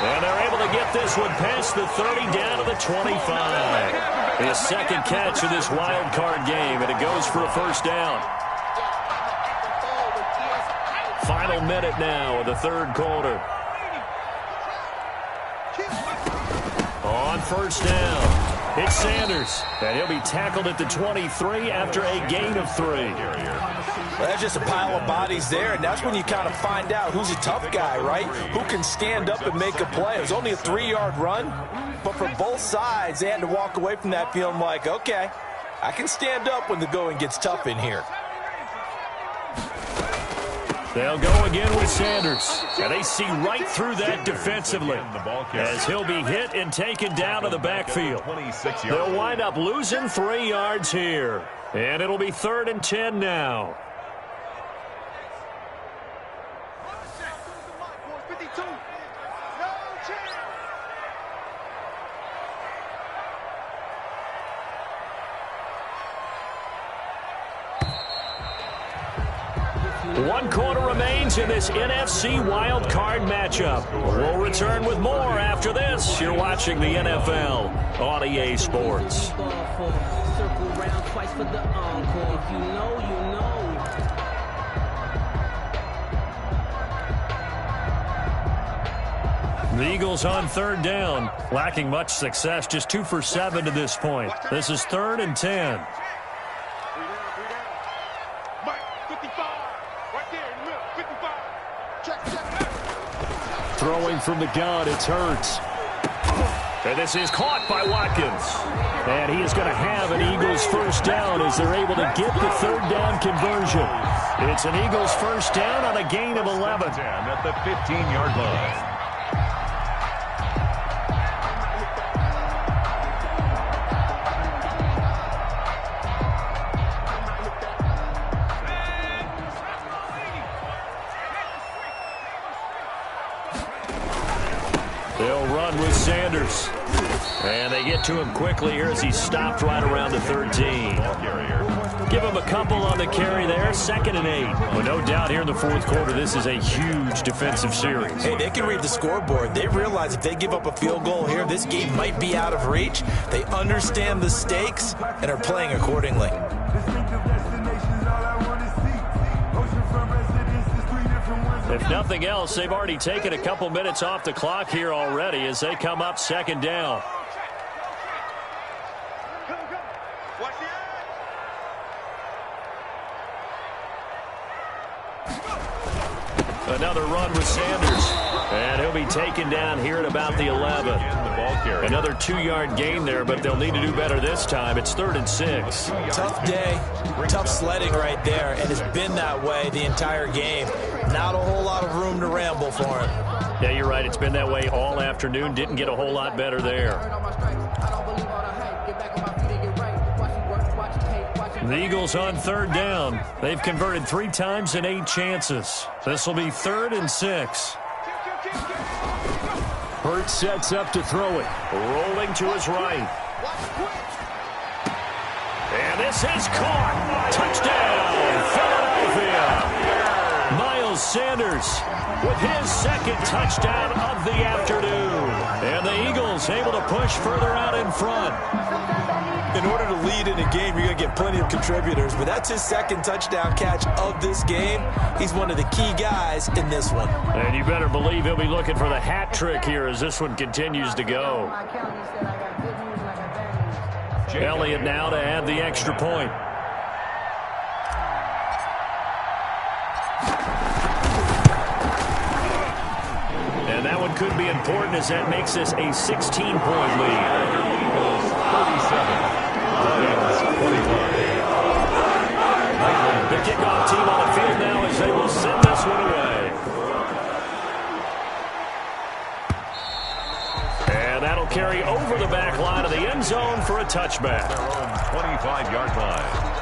And they're able to get this one past the 30 down to the 25. His second catch of this wild card game, and it goes for a first down. Final minute now of the third quarter. On first down, it's Sanders, and he'll be tackled at the 23 after a gain of 3. Well, that's just a pile of bodies there, and that's when you kind of find out who's a tough guy, right? Who can stand up and make a play. It was only a 3-yard run, but for both sides, they had to walk away from that feeling like, okay, I can stand up when the going gets tough in here. They'll go again with Sanders, and they see right through that defensively as he'll be hit and taken down to the backfield. They'll wind up losing 3 yards here, and it'll be 3rd and 10 now. One quarter remains in this NFC wild card matchup. We'll return with more after this. You're watching the NFL on EA Sports. The Eagles on 3rd down, lacking much success, just 2 for 7 to this point. This is 3rd and 10. Throwing from the gun, it's Hurts. And this is caught by Watkins. And he is going to have an Eagles first down as they're able to get the 3rd down conversion. It's an Eagles first down on a gain of 11. At the 15-yard line. They'll run with Sanders. And they get to him quickly here as he's stopped right around the 13. Give him a couple on the carry there. 2nd and 8. Well, no doubt here in the 4th quarter, this is a huge defensive series. Hey, they can read the scoreboard. They realize if they give up a field goal here, this game might be out of reach. They understand the stakes and are playing accordingly. If nothing else, they've already taken a couple minutes off the clock here already as they come up 2nd down. Another run with Sanders. And he'll be taken down here at about the 11. Another 2-yard gain there, but they'll need to do better this time. It's 3rd and 6. Tough day, tough sledding right there, and it's been that way the entire game. Not a whole lot of room to ramble for him. Yeah, you're right. It's been that way all afternoon. Didn't get a whole lot better there. The Eagles on 3rd down. They've converted 3 times in 8 chances. This will be 3rd and 6. Hurts sets up to throw it. Rolling to his right. And this is caught. Touchdown, Philadelphia. Miles Sanders with his 2nd touchdown of the afternoon. And the Eagles able to push further out in front. In order to lead in a game, you're going to get plenty of contributors, but that's his 2nd touchdown catch of this game. He's one of the key guys in this one. And you better believe he'll be looking for the hat trick here as this one continues to go. Elliott now to add the extra point. And that one could be important as that makes this a 16-point lead. 37. The kickoff team on the field now as they will send this one away. And that'll carry over the back line of the end zone for a touchback. Their own 25-yard line.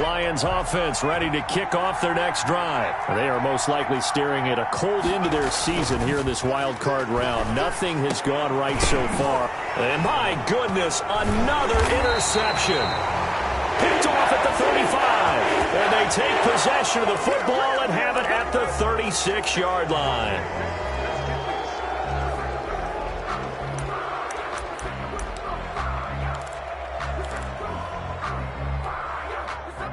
Lions offense ready to kick off their next drive. They are most likely staring at a cold end to their season here in this wild card round. Nothing has gone right so far. And my goodness, another interception. Picked off at the 35. And they take possession of the football and have it at the 36-yard line.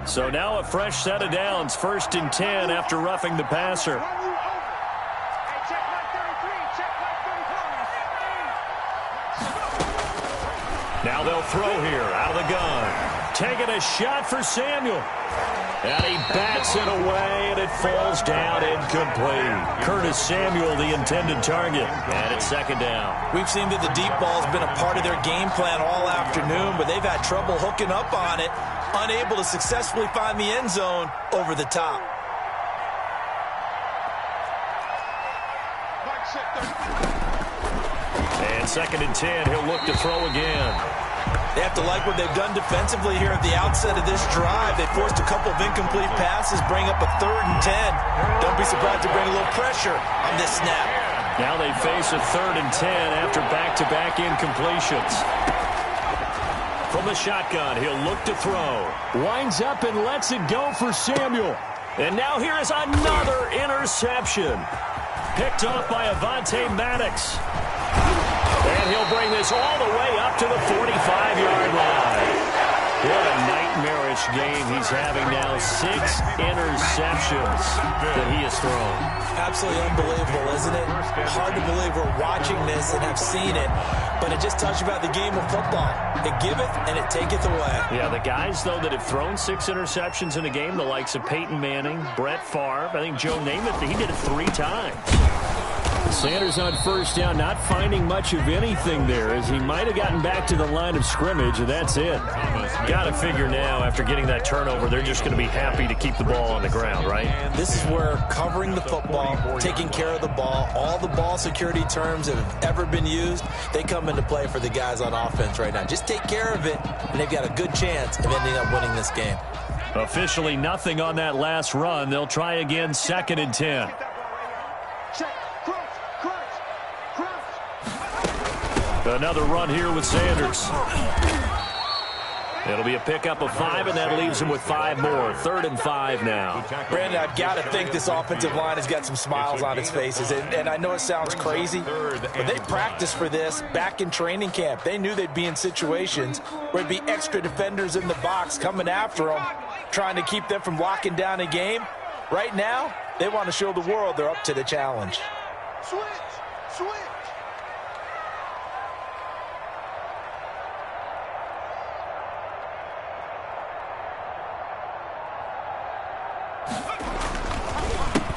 So now a fresh set of downs, 1st and 10 after roughing the passer. Now they'll throw here out of the gun. Taking a shot for Samuel. And he bats it away, and it falls down incomplete. Curtis Samuel, the intended target. And it's 2nd down. We've seen that the deep ball's been a part of their game plan all afternoon, but they've had trouble hooking up on it, unable to successfully find the end zone over the top. And 2nd and 10, he'll look to throw again. They have to like what they've done defensively here at the outset of this drive. They forced a couple of incomplete passes, bring up a 3rd and 10. Don't be surprised to bring a little pressure on this snap. Now they face a 3rd and 10 after back-to-back incompletions. From the shotgun, he'll look to throw. Winds up and lets it go for Samuel. And now here is another interception. Picked off by Avonte Maddox. And he'll bring this all the way up to the 45-yard line. What a nightmarish game he's having now. 6 interceptions that he has thrown. Absolutely unbelievable, isn't it? Hard to believe we're watching this and have seen it, but it just tells you about the game of football. It giveth and it taketh away. Yeah, the guys, though, that have thrown 6 interceptions in a game, the likes of Peyton Manning, Brett Favre, I think Joe Namath, he did it 3 times. Sanders on 1st down, not finding much of anything there, as he might have gotten back to the line of scrimmage, and that's it. Got to figure now, after getting that turnover, they're just going to be happy to keep the ball on the ground, right? This is where covering the football, taking care of the ball, all the ball security terms that have ever been used, they come into play for the guys on offense right now. Just take care of it, and they've got a good chance of ending up winning this game. Officially nothing on that last run. They'll try again, 2nd and 10. Another run here with Sanders. It'll be a pickup of 5, and that leaves him with 5 more. 3rd and 5 now. Brandon, I've got to think this offensive line has got some smiles on its faces. And I know it sounds crazy, but they practiced for this back in training camp. They knew they'd be in situations where there'd be extra defenders in the box coming after them, trying to keep them from locking down a game. Right now, they want to show the world they're up to the challenge. Switch!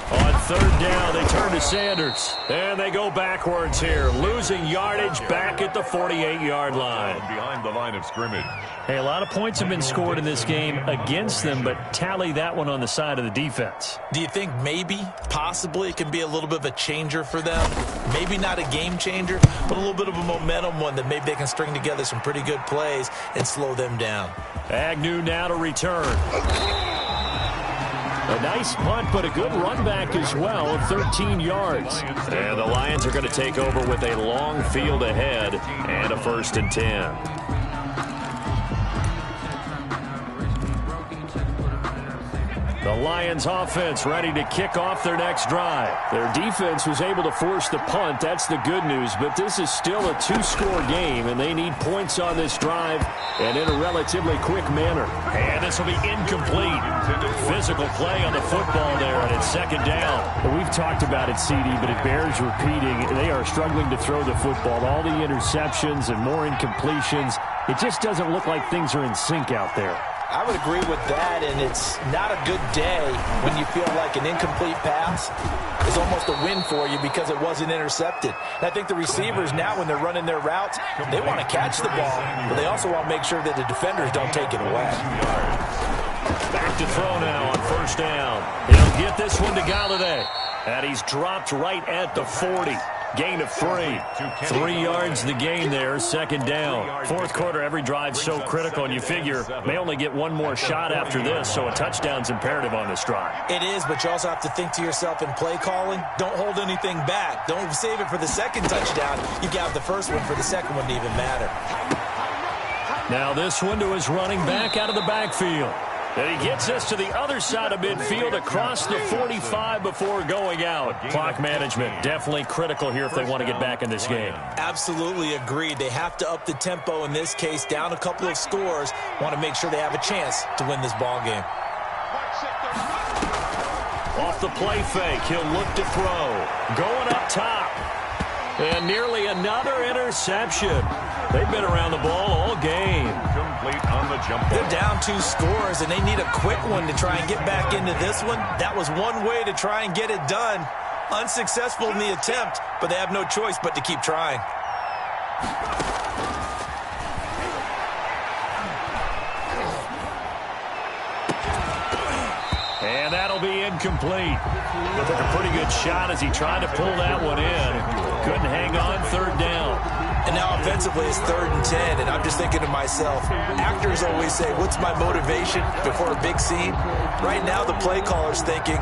On 3rd down, they turn to Sanders. And they go backwards here, losing yardage back at the 48-yard line. Behind the line of scrimmage. Hey, a lot of points have been scored in this game against them, but tally that one on the side of the defense. Do you think maybe, possibly, it can be a little bit of a changer for them? Maybe not a game changer, but a little bit of a momentum one that maybe they can string together some pretty good plays and slow them down. Agnew now to return. A nice punt, but a good run back as well of 13 yards. And the Lions are going to take over with a long field ahead and a 1st and 10. The Lions offense ready to kick off their next drive. Their defense was able to force the punt. That's the good news, but this is still a 2-score game, and they need points on this drive and in a relatively quick manner. And this will be incomplete. Physical play on the football there, and it's 2nd down. Well, we've talked about it, CD, but it bears repeating. They are struggling to throw the football. All the interceptions and more incompletions. It just doesn't look like things are in sync out there. I would agree with that, and it's not a good day when you feel like an incomplete pass is almost a win for you because it wasn't intercepted. And I think the receivers now, when they're running their routes, they want to catch the ball, but they also want to make sure that the defenders don't take it away. Back to throw now on 1st down. He'll get this one to Golladay. And he's dropped right at the 40. Gain of 3. 3 yards the gain there, second down. Fourth quarter, every drive so critical, and you figure may only get one more shot after this, so a touchdown's imperative on this drive. It is, but you also have to think to yourself in play calling, don't hold anything back. Don't save it for the second touchdown. You got the first one for the second one to even matter. Now this one to his running back out of the backfield. And he gets us to the other side of midfield across the 45 before going out. Clock management definitely critical here if they want to get back in this game. Absolutely agreed. They have to up the tempo in this case, down a couple of scores. Want to make sure they have a chance to win this ball game. Off the play fake, he'll look to throw. Going up top. And nearly another interception. They've been around the ball all game. Complete on the jump. They're down 2 scores, and they need a quick one to try and get back into this one. That was one way to try and get it done. Unsuccessful in the attempt, but they have no choice but to keep trying. And that'll be incomplete. Took a pretty good shot as he tried to pull that one in. Couldn't hang on, third down. And now offensively it's 3rd and 10, and I'm just thinking to myself, actors always say, what's my motivation before a big scene? Right now the play caller's thinking,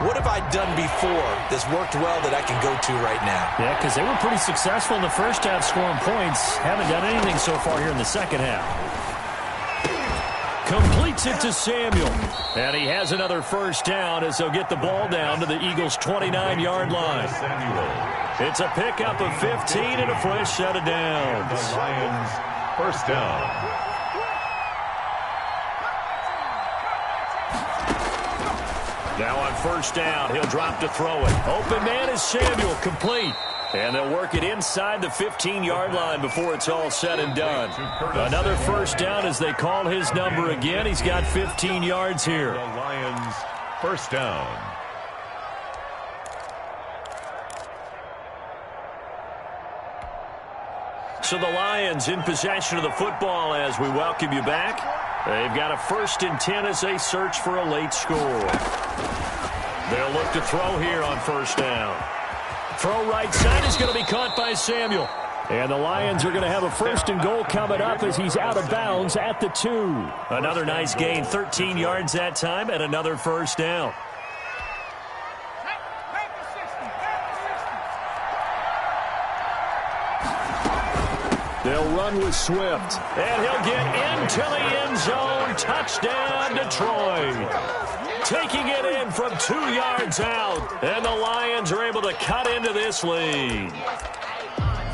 what have I done before that's worked well that I can go to right now? Yeah, because they were pretty successful in the first half scoring points. Haven't done anything so far here in the second half. Completes it to Samuel. And he has another first down as they'll get the ball down to the Eagles' 29-yard line. It's a pickup of 15 and a fresh set of downs. The Lions, first down. Now on first down, he'll drop to throw it. Open man is Samuel, complete. And they'll work it inside the 15-yard line before it's all said and done. Another first down as they call his number again. He's got 15 yards here. The Lions, first down. So the Lions in possession of the football as we welcome you back. They've got a 1st and 10 as they search for a late score. They'll look to throw here on first down. Throw right side is going to be caught by Samuel. And the Lions are going to have a 1st and goal coming up as he's out of bounds at the 2. Another nice gain, 13 yards that time, and another first down. They'll run with Swift. And he'll get into the end zone. Touchdown, Detroit. Taking it in from 2 yards out. And the Lions are able to cut into this lead.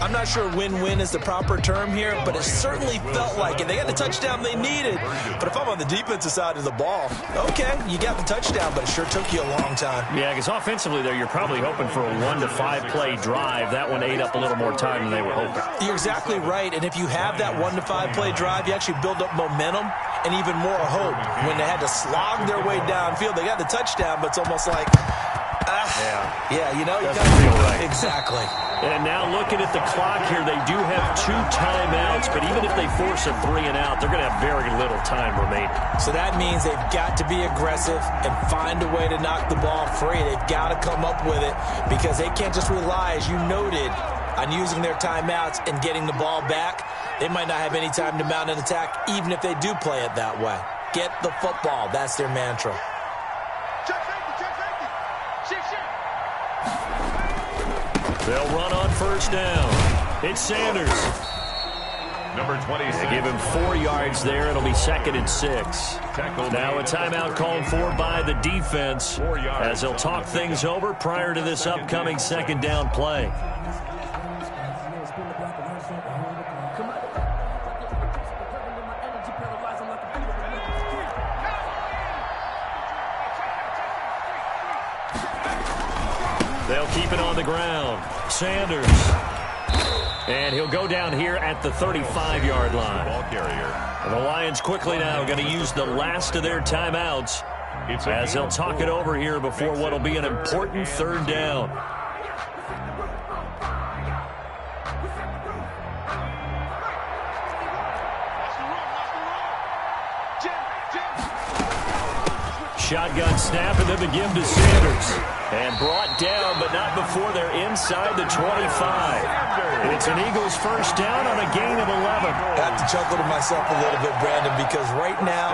I'm not sure win-win is the proper term here, but it certainly felt like it. They got the touchdown they needed. But if I'm on the defensive side of the ball, okay, you got the touchdown, but it sure took you a long time. Yeah, because offensively there, you're probably hoping for a 1 to 5 play drive. That one ate up a little more time than they were hoping. You're exactly right, and if you have that 1 to 5 play drive, you actually build up momentum and even more hope. When they had to slog their way downfield, they got the touchdown, but it's almost like, yeah, you know, you doesn't feel right. Exactly. And now looking at the clock here, they do have 2 timeouts, but even if they force a 3 and out, they're going to have very little time remaining. So that means they've got to be aggressive and find a way to knock the ball free. They've got to come up with it because they can't just rely, as you noted, on using their timeouts and getting the ball back. They might not have any time to mount an attack, even if they do play it that way. Get the football. That's their mantra. They'll run on first down. It's Sanders. Number 26. They give him 4 yards there. It'll be 2nd and 6. Now a timeout called for by the defense as they'll talk things over prior to this upcoming 2nd down play. They'll keep it on the ground. Sanders. And he'll go down here at the 35-yard line. Ball carrier. And the Lions quickly now going to use the last of their timeouts as they'll talk it over here before what will be an important 3rd down. Shotgun snap, and then the give to Sanders. And brought down, but not before they're inside the 25. It's an Eagles first down on a gain of 11. I have to chuckle to myself a little bit, Brandon, because right now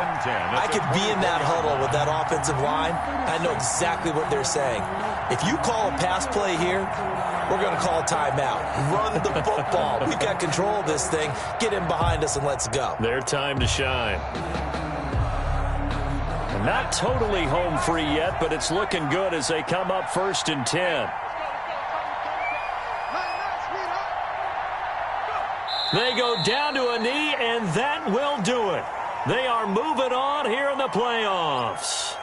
I could be in that huddle with that offensive line. I know exactly what they're saying. If you call a pass play here, we're going to call a timeout. Run the football. We've got control of this thing. Get in behind us and let's go. Their time to shine. Not totally home free yet, but it's looking good as they come up 1st and 10. They go down to a knee, and that will do it. They are moving on here in the playoffs.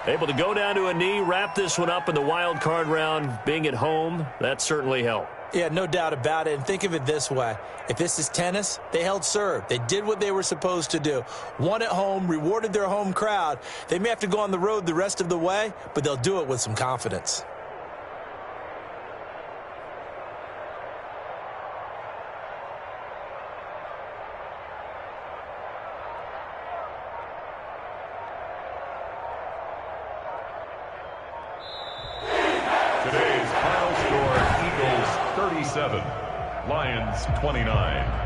Able to go down to a knee, wrap this one up in the wild card round. Being at home, that certainly helped. Yeah, no doubt about it. And think of it this way. If this is tennis, they held serve. They did what they were supposed to do. Won at home, rewarded their home crowd. They may have to go on the road the rest of the way, but they'll do it with some confidence. Today's final score, Eagles 37, Lions 29.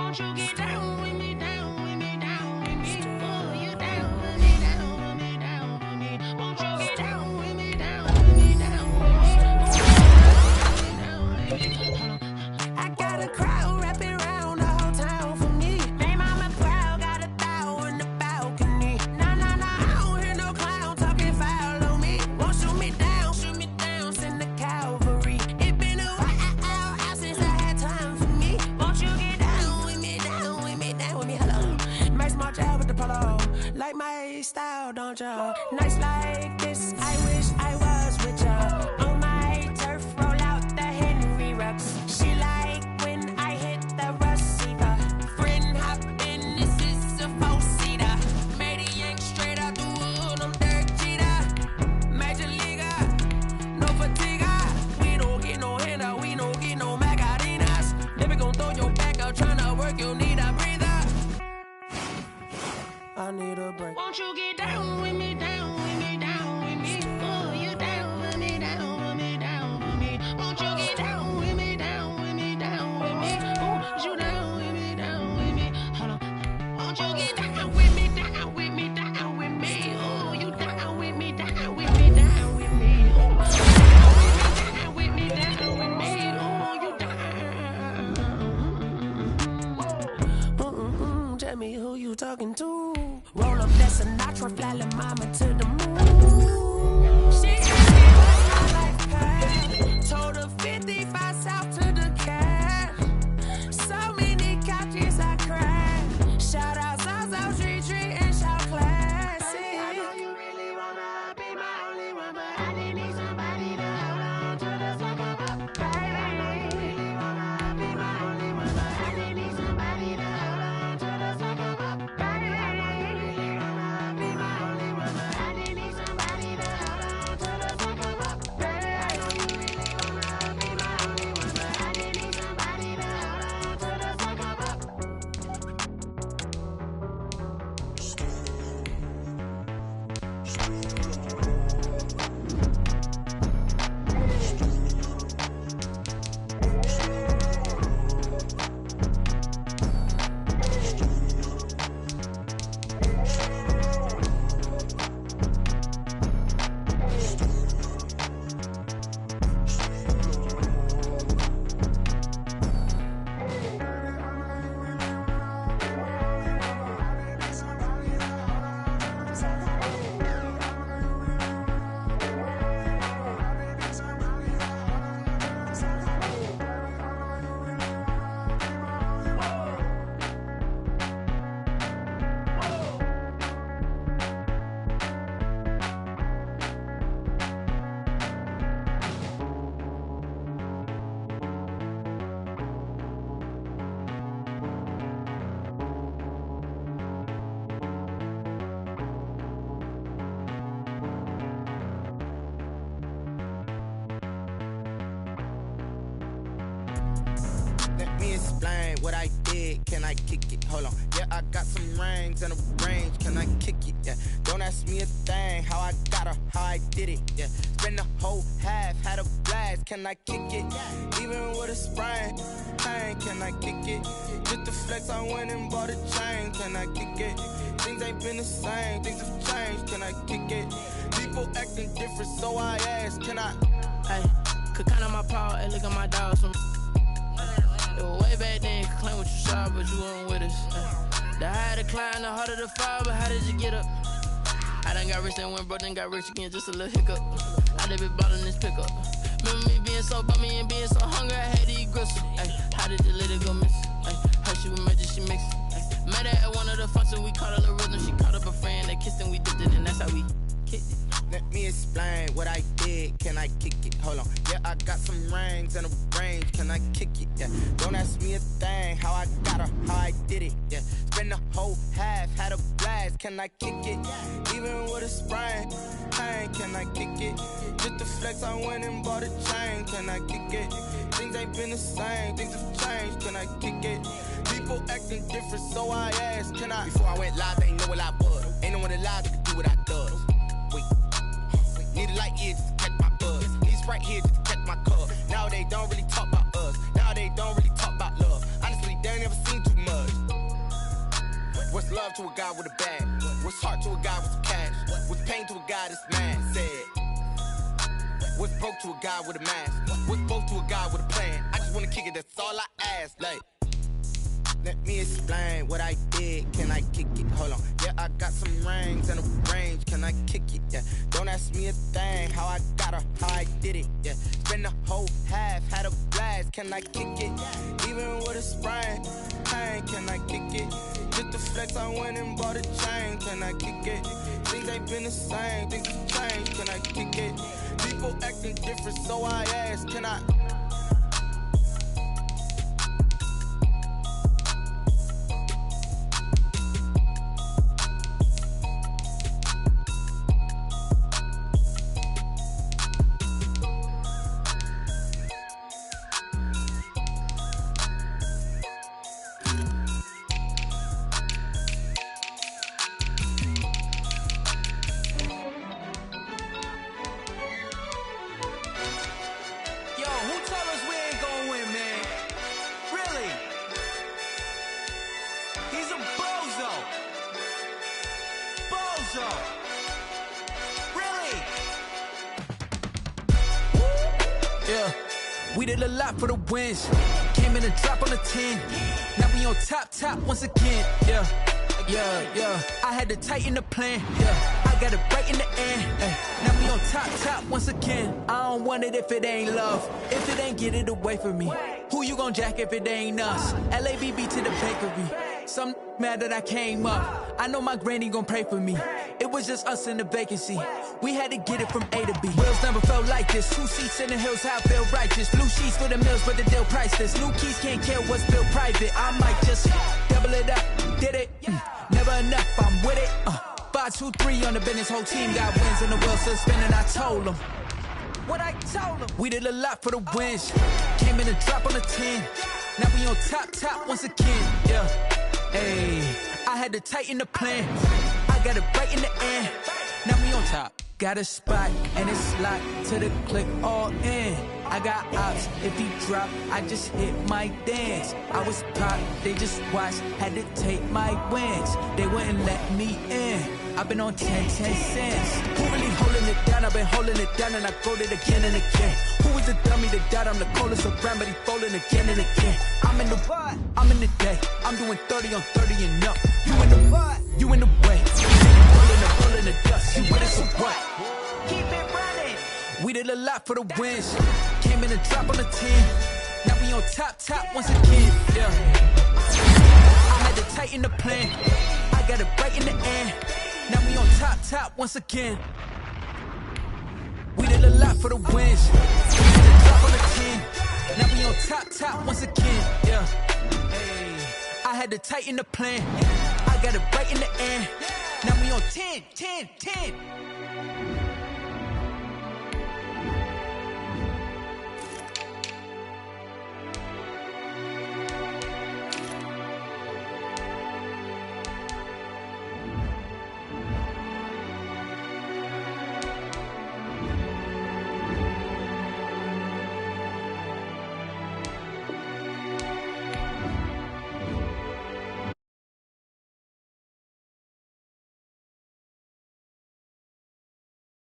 Won't you get down with me, down with me, down with me? Oh, you down with me, down with me, down with me. Won't you get down with me, down with me, down with me? I got a crowd wrapping around the whole town for me. They mama crowd got a thou in the balcony. Nah, nah, nah, I don't hear no clown talking foul on me. Won't shoot me down, send the cavalry. It been a while since I had time for me. Won't you get down with me, down with me, down with me? Hello, nice march out with the polo. Like my style, don't ya? Nice like this, I wish I was with ya. On my turf, roll out the Henry Rux. She like when I hit the receiver. Friend hop in, this is a four-seater. Made a yank straight out the wood, I'm Derek Jeter. Major leaguer, no fatigue. We don't get no handout, we don't get no Macarinas. Never gon' throw your back out, tryna work, you need a breather. I need a break. Won't you get down with me, down with me, down with me? Oh, you down with me, down with me, down with me. Won't you get down with me, down with me, down with me? Oh, you down with me, down with me? Hold on. Won't you get down with me, down with me, down with me? Oh, you down with me, down with me, down with me? Oh, down with me, down with me? Oh, you down. Tell me who you talking to. Roll up that Sinatra, fly la mama to the moon. She asked me like her. Told her 55 south to the cat. So many couches I cried. Shout out Zaza, Street, and shout classy. I know you really wanna be my only one, but I didn't need somebody to hold on to the sucker up. I know you really wanna be my only one, but I didn't need somebody to hold on to the sucker up. Explain what I did, can I kick it? Hold on, yeah, I got some rings and a range, can I kick it? Yeah, don't ask me a thing, how I got her, how I did it. Yeah, spend the whole half, had a blast, can I kick it? Even with a sprain, pain, can I kick it? Just the flex, I went and bought a chain, can I kick it? Things ain't been the same, things have changed, can I kick it? People acting different, so I ask, can I? Hey, could count on my paw, and look at my dogs from. Way back then, you could claim what you saw, but you weren't with us. The higher the climb, the harder the fall, but how did you get up? I done got rich and went broke, then got rich again, just a little hiccup. I done been ballin' this pickup. Remember me being so bummy and being so hungry, I had to eat gristle. Ay, how did you let it go miss? Ay, how she was magic, she mixed. Met her at one of the functions, we caught a little rhythm, she caught up a friend, they kissed and we dipped it, and that's how we kicked it. Let me explain what I did, can I kick it? Hold on, yeah, I got some rings and a range, can I kick it? Yeah, don't ask me a thing, how I got her, how I did it. Yeah, spend the whole half, had a blast, can I kick it? Even with a sprain, pain, can I kick it? Just the flex, I went and bought a chain, can I kick it? Things ain't been the same, things have changed, can I kick it? People acting different, so I asked, can I? Before I went live, they ain't know what I was. Ain't no one alive that could do what I does. Wait, need a light here just to catch my buzz. Need Sprite here just to catch my cup. Now they don't really talk about us. Now they don't really talk about love. Honestly, they ain't never seen too much. to a guy with a bag? What's heart to a guy with some cash? What's pain to a guy that's mad? Said. What's broke to a guy with a mask? What's both to a guy with a plan? I just wanna kick it, that's all I ask. Like, let me explain what I did. Can I kick it? Hold on. Yeah, I got some rings and a range. Can I kick it? Yeah. Don't ask me a thing. How I got her, how I did it. Yeah. Spend the whole half, had a blast. Can I kick it? Even with a sprain, pain. Can I kick it? Just to flex, I went and bought a chain. Can I kick it? Things ain't been the same. Things have changed. Can I kick it? People acting different, so I ask. Can I? We did a lot for the wins. Came in and drop on the 10. Now we on top once again. Yeah. I had to tighten the plan. Yeah. I got it right in the end. Now we on top once again. I don't want it if it ain't love. If it ain't, get it away from me. Who you gon' jack if it ain't us? LABB to the bakery. Some mad that I came up. I know my granny gon' pray for me. It was just us in the vacancy. We had to get it from A to B. Wheels never felt like this. 2 seats in the hills, how I feel righteous. Blue sheets for the mills, but the deal priceless. New keys can't care what's built private. I might just double it up. Did it? Never enough, I'm with it. 5, 2, 3 on the business. Whole team got wins and the wheels still spinning. I told them what I told them. We did a lot for the wins. Came in and drop on the 10. Now we on top once again. Yeah. Hey, I had to tighten the plan. I got it right in the end. Now we on top. Got a spot and it's locked to the click all in. I got ops, if he drop, I just hit my dance. I was pop, they just watched, had to take my wins. They wouldn't let me in. I've been on 10 cents. Who really holding it down? I've been holding it down and I go it again and again. Who is the dummy that died? I'm the coldest around, but he falling again and again. I'm in the vibe, I'm in the day. I'm doing 30 on 30 and up. You in the vibe, you in the way. Rolling the dust, you with it, so what? Keep it running. We did a lot for the wins. Came in and drop on the 10. Now we on top once again. Yeah. I had to tighten the plan. I got it right in the end. Now we on top once again. We did a lot for the wins. Came in and drop on the 10. Now we on top once again. Yeah. Hey. I had to tighten the plan. I got it right in the end. Now we on 10.